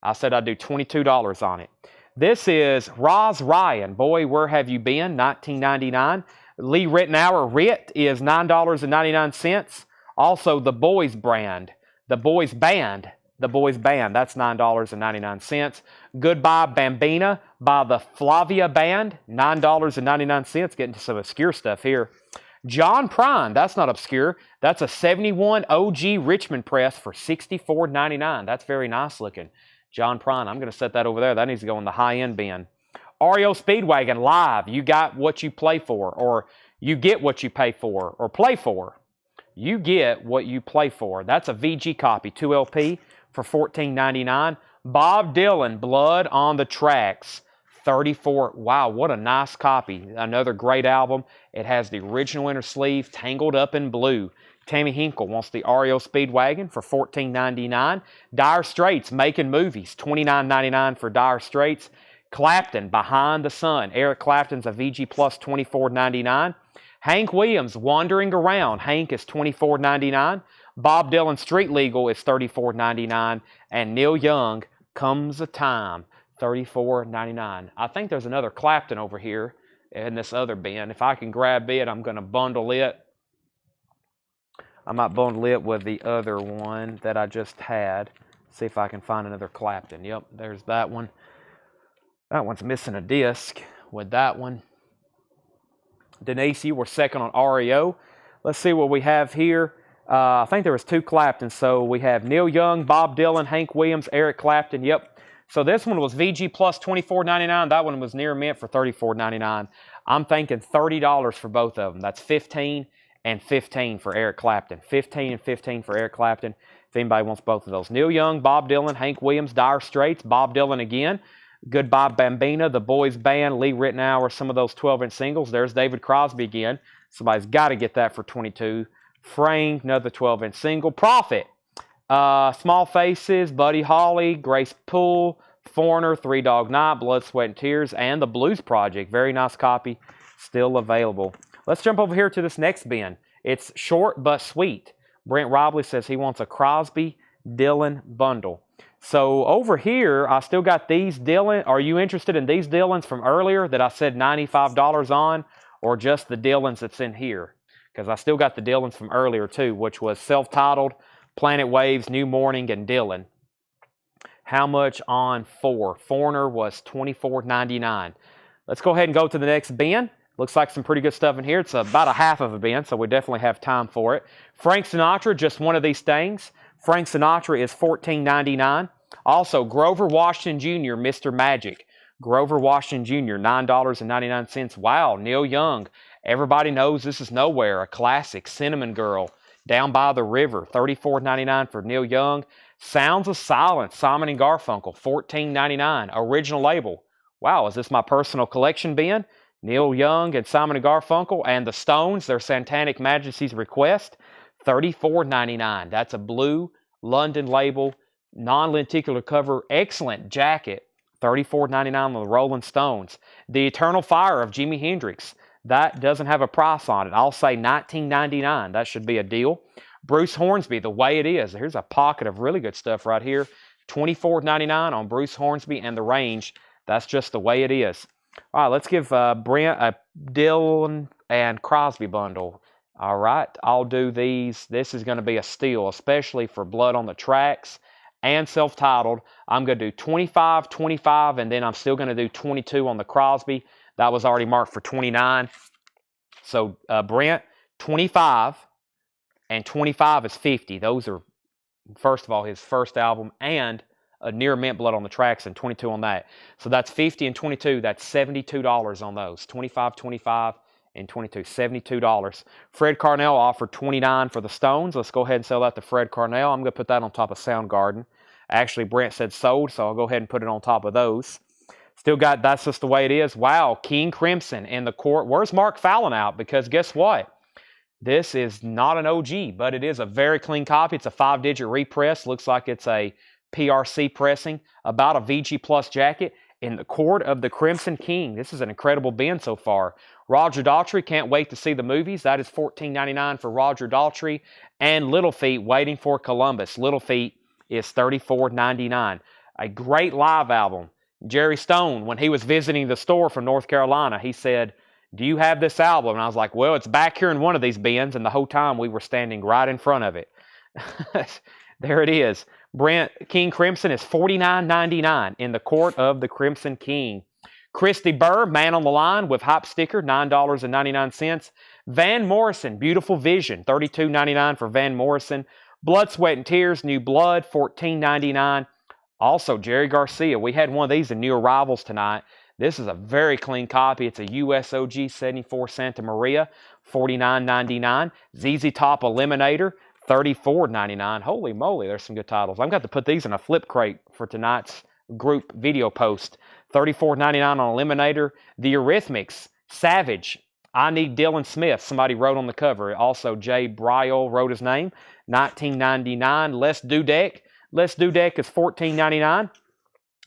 A: I said I'd do $22 on it. This is Roz Ryan. Boy, where have you been? $19.99. Lee Ritenour. Rit is $9.99. Also, the Boys brand. The Boys Band. The Boys Band. That's $9.99. Goodbye Bambina by the Flavia Band. $9.99. Getting to some obscure stuff here. John Prine. That's not obscure. That's a 71 OG Richmond press for $64.99. That's very nice looking. John Prine. I'm going to set that over there. That needs to go in the high-end bin. REO Speedwagon Live. You got what you play for, or you get what you pay for, or play for. You get what you play for. That's a VG copy, 2LP for $14.99. Bob Dylan, Blood on the Tracks, $34. Wow, what a nice copy. Another great album. It has the original inner sleeve tangled up in blue. Tammy Hinkle wants the REO Speedwagon for $14.99. Dire Straits, Making Movies, $29.99 for Dire Straits. Clapton, Behind the Sun. Eric Clapton's a VG Plus, $24.99. Hank Williams, Wandering Around. Hank is $24.99. Bob Dylan, Street Legal is $34.99. And Neil Young, Comes a Time, $34.99. I think there's another Clapton over here in this other bin. If I can grab it, I'm going to bundle it. I might bundle it with the other one that I just had. See if I can find another Clapton. Yep, there's that one. That one's missing a disc with that one. Denise, you were second on REO. Let's see what we have here. I think there was two Claptons. So we have Neil Young, Bob Dylan, Hank Williams, Eric Clapton. Yep. So this one was VG Plus $24.99. That one was near mint for $34.99. I'm thinking $30 for both of them. That's $15 and $15 for Eric Clapton. $15 and $15 for Eric Clapton. If anybody wants both of those. Neil Young, Bob Dylan, Hank Williams, Dire Straits, Bob Dylan again. Goodbye Bambina, the Boys Band, Lee Ritenour, some of those 12-inch singles. There's David Crosby again. Somebody's got to get that for $22. Frank, another 12-inch single. Prophet, Small Faces, Buddy Holly, Grace Poole, Foreigner, Three Dog Night, Blood, Sweat, and Tears, and the Blues Project. Very nice copy, still available. Let's jump over here to this next bin. It's short but sweet. Brent Robley says he wants a Crosby Dylan bundle. So over here, I still got these Dylan. Are you interested in these Dylans from earlier that I said $95 on, or just the Dylans that's in here? Because I still got the Dylans from earlier too, which was self-titled, Planet Waves, New Morning, and Dylan. How much on four? Foreigner was $24.99. Let's go ahead and go to the next bin. Looks like some pretty good stuff in here. It's about a half of a bin, so we definitely have time for it. Frank Sinatra, just one of these things. Frank Sinatra is $14.99. Also, Grover Washington Jr., Mr. Magic. Grover Washington Jr., $9.99. Wow, Neil Young. Everybody knows This Is Nowhere, a classic. Cinnamon Girl, Down by the River, $34.99 for Neil Young. Sounds of Silence, Simon and Garfunkel, $14.99. Original label. Wow, is this my personal collection bin? Neil Young and Simon and Garfunkel and the Stones, their Satanic Majesty's Request, $34.99. That's a blue London label, non-lenticular cover, excellent jacket, $34.99 on the Rolling Stones. The Eternal Fire of Jimi Hendrix, that doesn't have a price on it. I'll say $19.99. That should be a deal. Bruce Hornsby, The Way It Is. Here's a pocket of really good stuff right here. $24.99 on Bruce Hornsby and The Range. That's just The Way It Is. All right, let's give Brent a Dylan and Crosby bundle. All right, I'll do these. This is going to be a steal, especially for Blood on the Tracks and self-titled. I'm going to do 25, 25, and then I'm still going to do 22 on the Crosby. That was already marked for 29. So Brent, 25, and 25 is 50. Those are, first of all, his first album, and a near mint Blood on the Tracks, and 22 on that. So that's 50 and 22. That's $72 on those. 25, 25, and 22. $72. Fred Carnell offered 29 for the Stones. Let's go ahead and sell that to Fred Carnell. I'm going to put that on top of Soundgarden. Actually, Brent said sold, so I'll go ahead and put it on top of those. Still got That's Just the Way It Is. Wow, King Crimson in the court. Where's Mark Fallon out? Because guess what? This is not an OG, but it is a very clean copy. It's a 5-digit repress. Looks like it's a PRC pressing, about a VG Plus jacket. In the Court of the Crimson King. This is an incredible bin so far. Roger Daltrey, can't wait to see the movies. That is $14.99 for Roger Daltrey. And Little Feat, Waiting for Columbus. Little Feat is $34.99. A great live album. Jerry Stone, when he was visiting the store from North Carolina, he said, "Do you have this album?" And I was like, "Well, it's back here in one of these bins," and the whole time we were standing right in front of it. There it is. Brent King Crimson is $49.99 in the Court of the Crimson King. Christy Burr, Man on the Line with Hype Sticker, $9.99. Van Morrison, Beautiful Vision, $32.99 for Van Morrison. Blood, Sweat, and Tears, New Blood, $14.99. Also, Jerry Garcia. We had one of these in New Arrivals tonight. This is a very clean copy. It's a USOG 74 Santa Maria, $49.99. ZZ Top Eliminator, $34.99. Holy moly, there's some good titles. I've got to put these in a flip crate for tonight's group video post. $34.99 on Eliminator. The Eurythmics, Savage, I Need Dylan Smith. Somebody wrote on the cover. Also, Jay Briel wrote his name. $19.99. Les Dudek. Les Dudek is $14.99.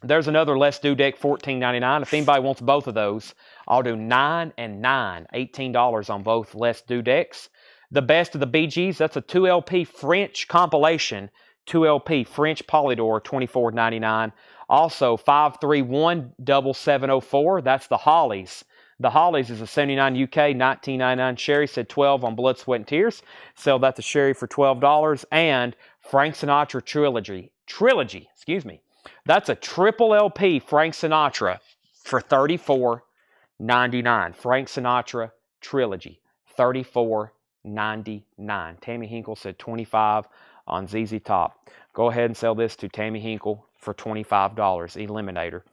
A: There's another Les Dudek, $14.99. If anybody wants both of those, I'll do $9 and $9. $18 on both Les Dudeks. The Best of the Bee Gees, that's a 2LP French compilation. 2LP French Polydor, $24.99. Also, 531-7704, that's the Hollies. The Hollies is a 79 UK, $19.99. Sherry said 12 on Blood, Sweat, and Tears. Sell that to Sherry for $12. And Frank Sinatra Trilogy, excuse me. That's a triple LP Frank Sinatra for $34.99. Frank Sinatra Trilogy, $34.99. Tammy Hinkle said 25 on ZZ Top. Go ahead and sell this to Tammy Hinkle for $25. Eliminator.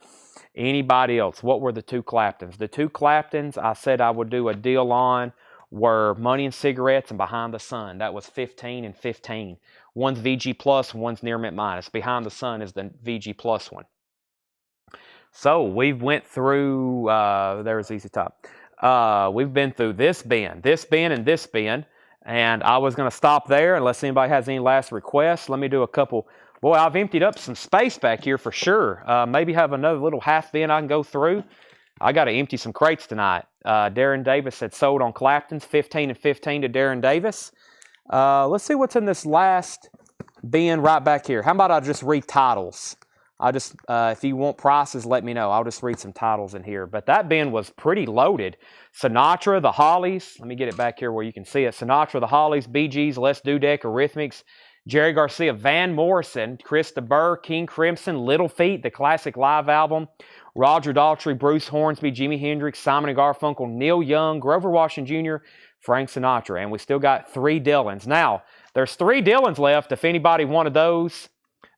A: Anybody else? What were the two Claptons? The two Claptons I said I would do a deal on were Money and Cigarettes and Behind the Sun. That was 15 and 15. One's VG Plus, one's Near Mint Minus. Behind the Sun is the VG Plus one. So we've went through, there's ZZ Top. We've been through this bin, and this bin. And I was going to stop there unless anybody has any last requests. Let me do a couple. Boy, I've emptied up some space back here for sure. Maybe have another little half bin I can go through. I got to empty some crates tonight. Darren Davis had sold on Clapton's, 15 and 15 to Darren Davis. Let's see what's in this last bin right back here. How about I just read titles? If you want prices, let me know. I'll just read some titles in here. But that bin was pretty loaded. Sinatra, the Hollies. Let me get it back here where you can see it. Sinatra, the Hollies, Bee Gees, Les Dudek, Eurythmics, Jerry Garcia, Van Morrison, Krista Burr, King Crimson, Little Feat, the classic live album, Roger Daltrey, Bruce Hornsby, Jimi Hendrix, Simon & Garfunkel, Neil Young, Grover Washington Jr., Frank Sinatra. And we still got 3 Dylans. Now, there's 3 Dylans left if anybody wanted those.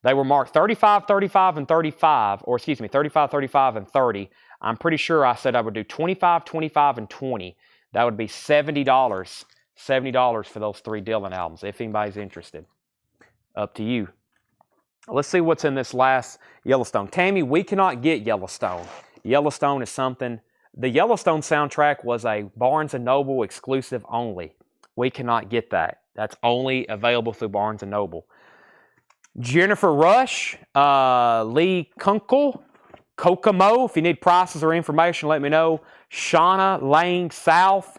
A: They were marked 35, 35, and 35, or excuse me, 35, 35, and 30. I'm pretty sure I said I would do 25, 25, and 20. That would be $70. $70 for those 3 Dylan albums, if anybody's interested. Up to you. Let's see what's in this last Yellowstone. Tammy, we cannot get Yellowstone. Yellowstone is something. The Yellowstone soundtrack was a Barnes & Noble exclusive only. We cannot get that. That's only available through Barnes & Noble. Jennifer Rush, Lee Kunkel, Kokomo. If you need prices or information, let me know. Shauna Lane South,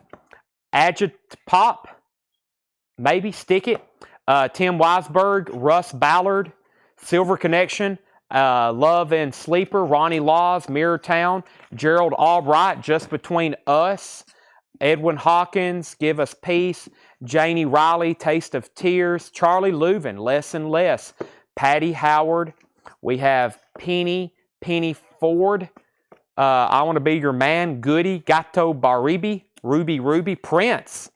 A: Agit Pop, maybe Stick It. Tim Weisberg, Russ Ballard, Silver Connection, Love and Sleeper, Ronnie Laws, Mirror Town, Gerald Albright, Just Between Us, Edwin Hawkins, Give Us Peace, Janie Riley, Taste of Tears, Charlie Leuven, Less and Less, Patty Howard. We have Penny Ford, I Want to Be Your Man, Goody, Gato Baribi, Ruby, Prince.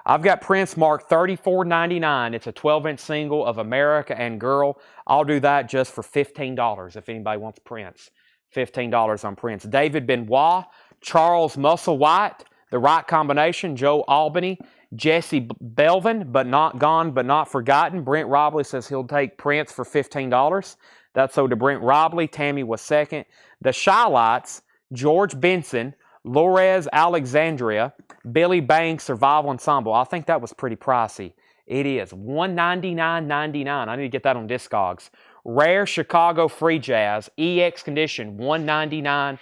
A: I've got Prince marked $34.99. It's a 12-inch single of America and Girl. I'll do that just for $15 if anybody wants Prince. $15 on Prince. David Benoit, Charles Musselwhite, The Right Combination, Joe Albany, Jesse Belvin, But Not Gone, But Not Forgotten. Brent Robley says he'll take Prince for $15. That's so to Brent Robley. Tammy was second. The Shylights, George Benson, Lorez Alexandria, Billy Banks Survival Ensemble. I think that was pretty pricey. It is $199.99. I need to get that on Discogs. Rare Chicago Free Jazz, EX condition, $199.99.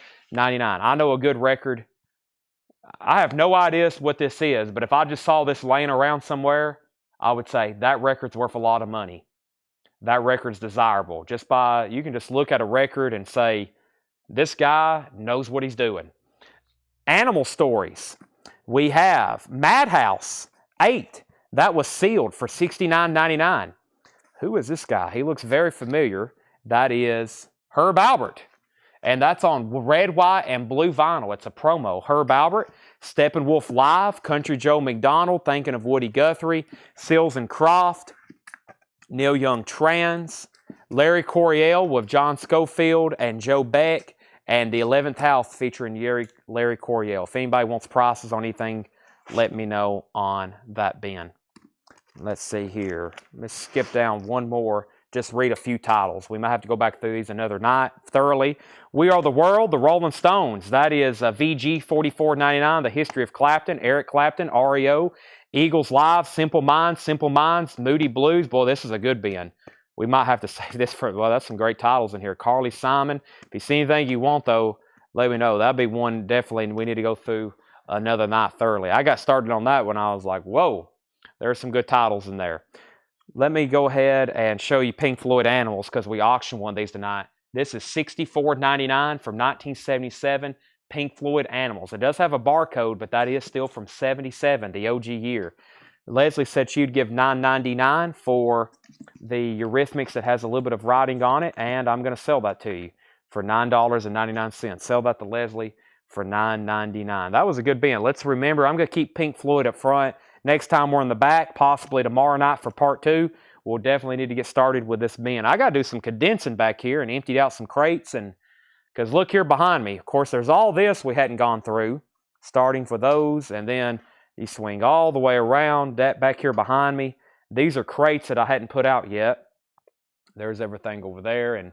A: I know a good record. I have no idea what this is, but if I just saw this laying around somewhere, I would say that record's worth a lot of money. That record's desirable. You can just look at a record and say, this guy knows what he's doing. Animal Stories. We have Madhouse 8. That was sealed for $69.99. Who is this guy? He looks very familiar. That is Herb Albert. And that's on red, white, and blue vinyl. It's a promo. Herb Albert, Steppenwolf Live, Country Joe McDonald, Thinking of Woody Guthrie, Seals and Croft, Neil Young Trans, Larry Coryell with John Schofield and Joe Beck, and the 11th House featuring Larry Coryell. If anybody wants prices on anything, let me know on that bin. Let's see here. Let's skip down one more. Just read a few titles. We might have to go back through these another night thoroughly. We Are the World, the Rolling Stones. That is VG $44.99. The History of Clapton, Eric Clapton, REO, Eagles Live, Simple Minds, Moody Blues. Boy, this is a good bin. We might have to save this for, well, that's some great titles in here. Carly Simon. If you see anything you want, though, let me know. That'd be one definitely, and we need to go through another night thoroughly. I got started on that when I was like, whoa, there's some good titles in there. Let me go ahead and show you Pink Floyd Animals because we auctioned one of these tonight. This is $64.99 from 1977, Pink Floyd Animals. It does have a barcode, but that is still from 77, the OG year. Leslie said she'd give $9.99 for the Eurythmics that has a little bit of writing on it, and I'm going to sell that to you for $9.99. Sell that to Leslie for $9.99. That was a good bin. Let's remember, I'm going to keep Pink Floyd up front. Next time we're in the back, possibly tomorrow night for part 2, we'll definitely need to get started with this bin. I got to do some condensing back here and emptied out some crates, and because look here behind me. Of course, there's all this we hadn't gone through, starting for those, and then you swing all the way around. That back here behind me, these are crates that I hadn't put out yet. There's everything over there, and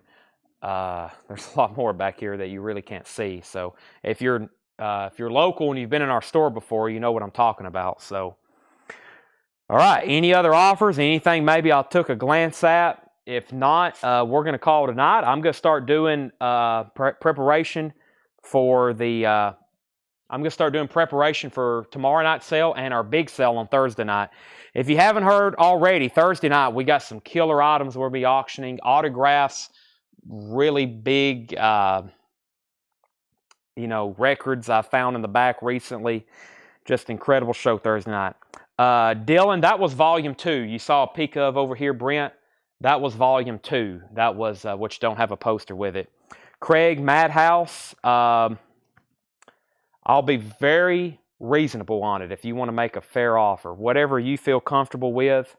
A: there's a lot more back here that you really can't see. So if you're local and you've been in our store before, you know what I'm talking about. So. All right, any other offers, anything maybe I took a glance at? If not, we're going to call it a night. I'm going to start doing preparation for tomorrow night's sale and our big sale on Thursday night. If you haven't heard already, Thursday night we got some killer items we'll be auctioning, autographs, really big, records I found in the back recently. Just incredible show Thursday night. Dylan, that was volume 2. You saw a peek of over here, Brent. That was volume 2. That was which don't have a poster with it. Craig, Madhouse. I'll be very reasonable on it if you want to make a fair offer. Whatever you feel comfortable with.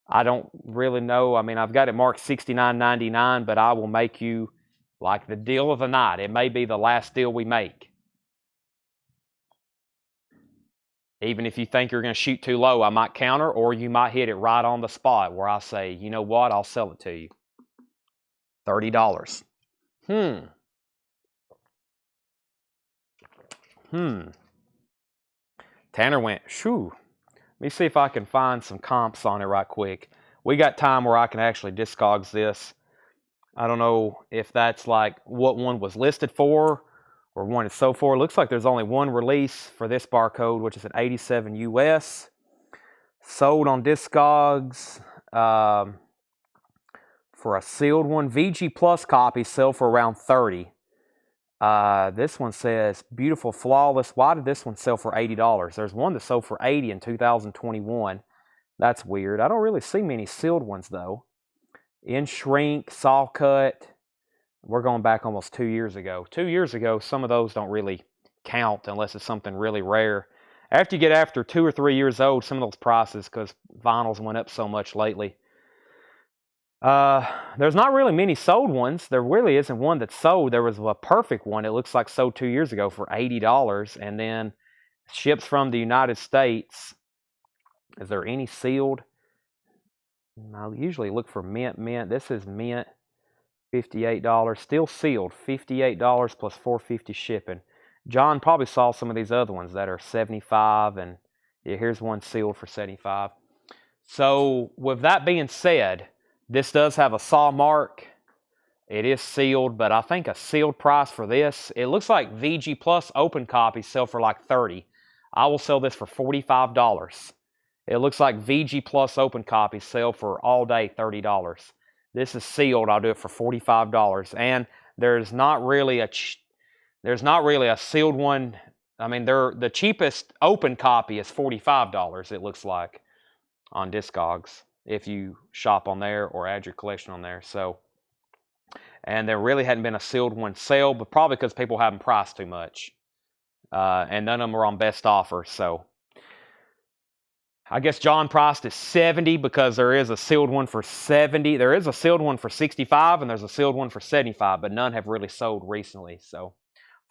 A: I don't really know. I mean, I've got it marked $69.99, but I will make you like the deal of the night. It may be the last deal we make. Even if you think you're going to shoot too low, I might counter, or you might hit it right on the spot where I say, you know what, I'll sell it to you. $30. Tanner went, shoo. Let me see if I can find some comps on it right quick. We got time where I can actually discogs this. I don't know if that's like what one was listed for, or one is so for. It looks like there's only one release for this barcode, which is an 87 US. Sold on Discogs for a sealed one. VG Plus copies sell for around $30. This one says Beautiful Flawless. Why did this one sell for $80? There's one that sold for $80 in 2021. That's weird. I don't really see many sealed ones though. In Shrink, Saw Cut. We're going back almost 2 years ago. 2 years ago, some of those don't really count unless it's something really rare. After you get after 2 or 3 years old, some of those prices, because vinyls went up so much lately. There's not really many sold ones. There really isn't one that's sold. There was a perfect one. It looks like sold 2 years ago for $80, and then ships from the United States. Is there any sealed? I usually look for mint. This is mint. $58, still sealed, $58 plus $4.50 shipping. John probably saw some of these other ones that are $75, and yeah, here's one sealed for $75. So with that being said, This does have a saw mark. It is sealed, but I think a sealed price for this, it looks like VG Plus open copies sell for like $30. I will sell this for $45. It looks like VG Plus open copies sell for all day $30. This is sealed. I'll do it for $45. And there's not really a sealed one. I mean, the cheapest open copy is $45, it looks like, on Discogs, if you shop on there or add your collection on there. So, and there really hadn't been a sealed one sale, but probably because people haven't priced too much. And none of them are on best offer. So I guess John priced is $70 because there is a sealed one for $70. There is a sealed one for $65 and there's a sealed one for $75, but none have really sold recently. So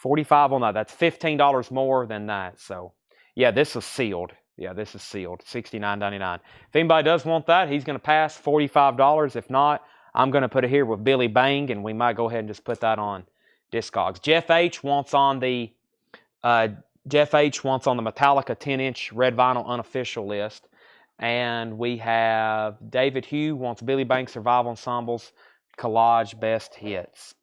A: $45 on that. That's $15 more than that. So yeah, this is sealed. Yeah, this is sealed. $69.99. If anybody does want that, he's going to pass $45. If not, I'm going to put it here with Billy Bang, and we might go ahead and just put that on Discogs. Jeff H wants on the Metallica 10-inch red vinyl unofficial list. And we have David Hugh wants Billy Bang Survival Ensembles collage best hits.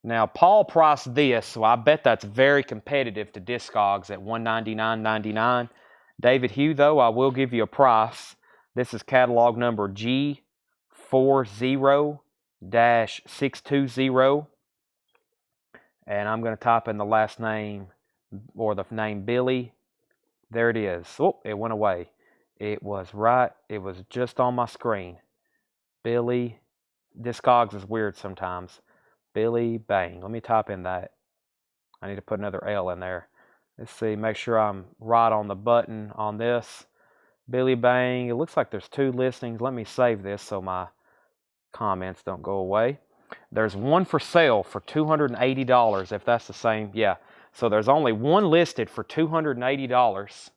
A: Now, Paul priced this, so I bet that's very competitive to Discogs at $199.99. David Hugh, though, I will give you a price. This is catalog number G40-620. And I'm going to type in the last name or the name Billy. There it is. Oh, it went away. It was right. It was just on my screen. Billy. Discogs is weird sometimes. Billy Bang. Let me type in that. I need to put another L in there. Let's see. Make sure I'm right on the button on this. Billy Bang. It looks like there's 2 listings. Let me save this so my comments don't go away. There's one for sale for $280, if that's the same. Yeah. So there's only one listed for $280.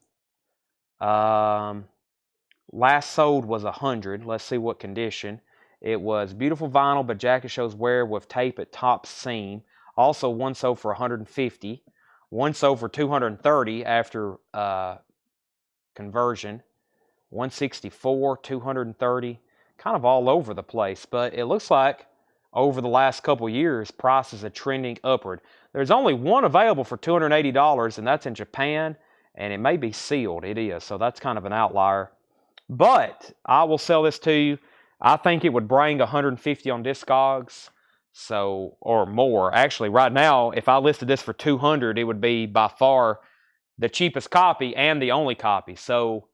A: Last sold was $100. Let's see what condition. It was beautiful vinyl, but jacket shows wear with tape at top seam. Also, one sold for $150. One sold for $230 after conversion. $164, $230, kind of all over the place. But it looks like over the last couple years, prices are trending upward. There's only one available for $280, and that's in Japan, and it may be sealed. It is, so that's kind of an outlier. But I will sell this to you. I think it would bring $150 on Discogs, so, or more. Actually, right now, if I listed this for $200, it would be by far the cheapest copy and the only copy. So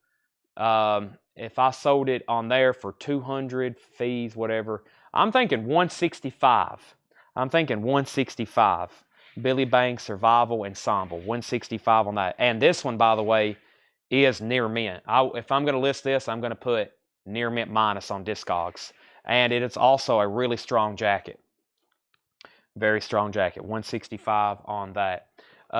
A: if I sold it on there for $200, fees, whatever, I'm thinking $165. I'm thinking $165. Billy Bang Survival Ensemble, $165 on that. And this one, by the way, is near mint. If I'm going to list this, I'm going to put near mint minus on Discogs. And it is also a really strong jacket. Very strong jacket. $165 on that.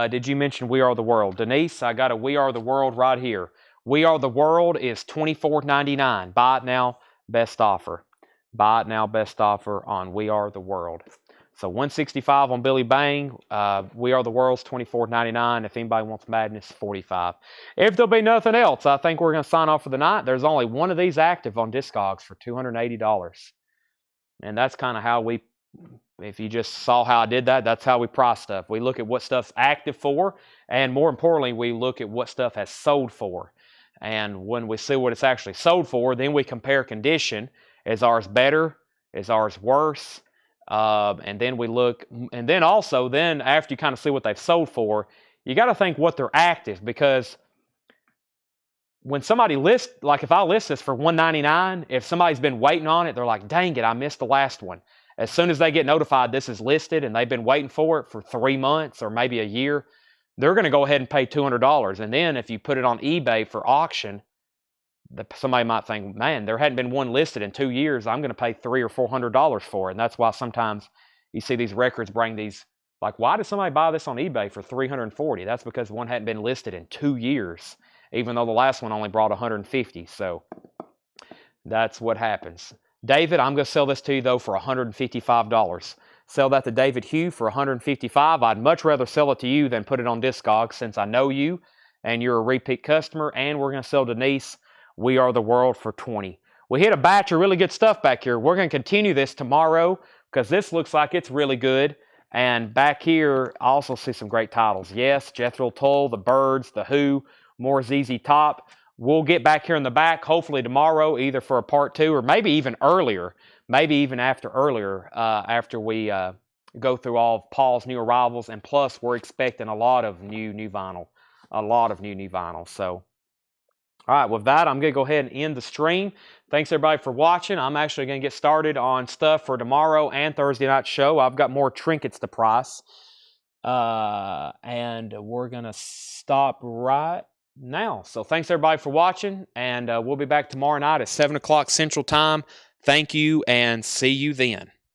A: Did you mention We Are the World? Denise, I got a We Are the World right here. We Are the World is $24.99. Buy it now, best offer. Buy it now, best offer on We Are the World. So $165 on Billy Bang. We Are the World's $24.99. If anybody wants Madness, $45. If there'll be nothing else, I think we're going to sign off for the night. There's only one of these active on Discogs for $280. And that's kind of how we, if you just saw how I did that, that's how we price stuff. We look at what stuff's active for, and more importantly, we look at what stuff has sold for. And when we see what it's actually sold for, then we compare condition. Is ours better? Is ours worse? And then we look, and then also, then after you kind of see what they've sold for, you got to think what they're active, because when somebody lists, like if I list this for $199, if somebody's been waiting on it, they're like, dang it, I missed the last one. As soon as they get notified this is listed and they've been waiting for it for 3 months or maybe a year, they're going to go ahead and pay $200. And then if you put it on eBay for auction, somebody might think, man, there hadn't been one listed in 2 years. I'm going to pay $300 or $400 for it. And that's why sometimes you see these records bring these, like, why did somebody buy this on eBay for $340? That's because one hadn't been listed in 2 years, even though the last one only brought $150. So that's what happens. David, I'm going to sell this to you, though, for $155. Sell that to David Hugh for $155. I'd much rather sell it to you than put it on Discogs, since I know you and you're a repeat customer. And we're going to sell Denise We Are the World for $20. we hit a batch of really good stuff back here. We're going to continue this tomorrow because this looks like it's really good. And back here, I also see some great titles. Yes, Jethro Tull, The Birds, The Who, more ZZ Top. We'll get back here in the back hopefully tomorrow, either for a part 2 or maybe even earlier, maybe even after we go through all of Paul's new arrivals. And plus, we're expecting a lot of new vinyl, So, all right, with that, I'm going to go ahead and end the stream. Thanks, everybody, for watching. I'm actually going to get started on stuff for tomorrow and Thursday night show. I've got more trinkets to price. And we're going to stop right now. So thanks, everybody, for watching. And we'll be back tomorrow night at 7 o'clock Central Time. Thank you, and see you then.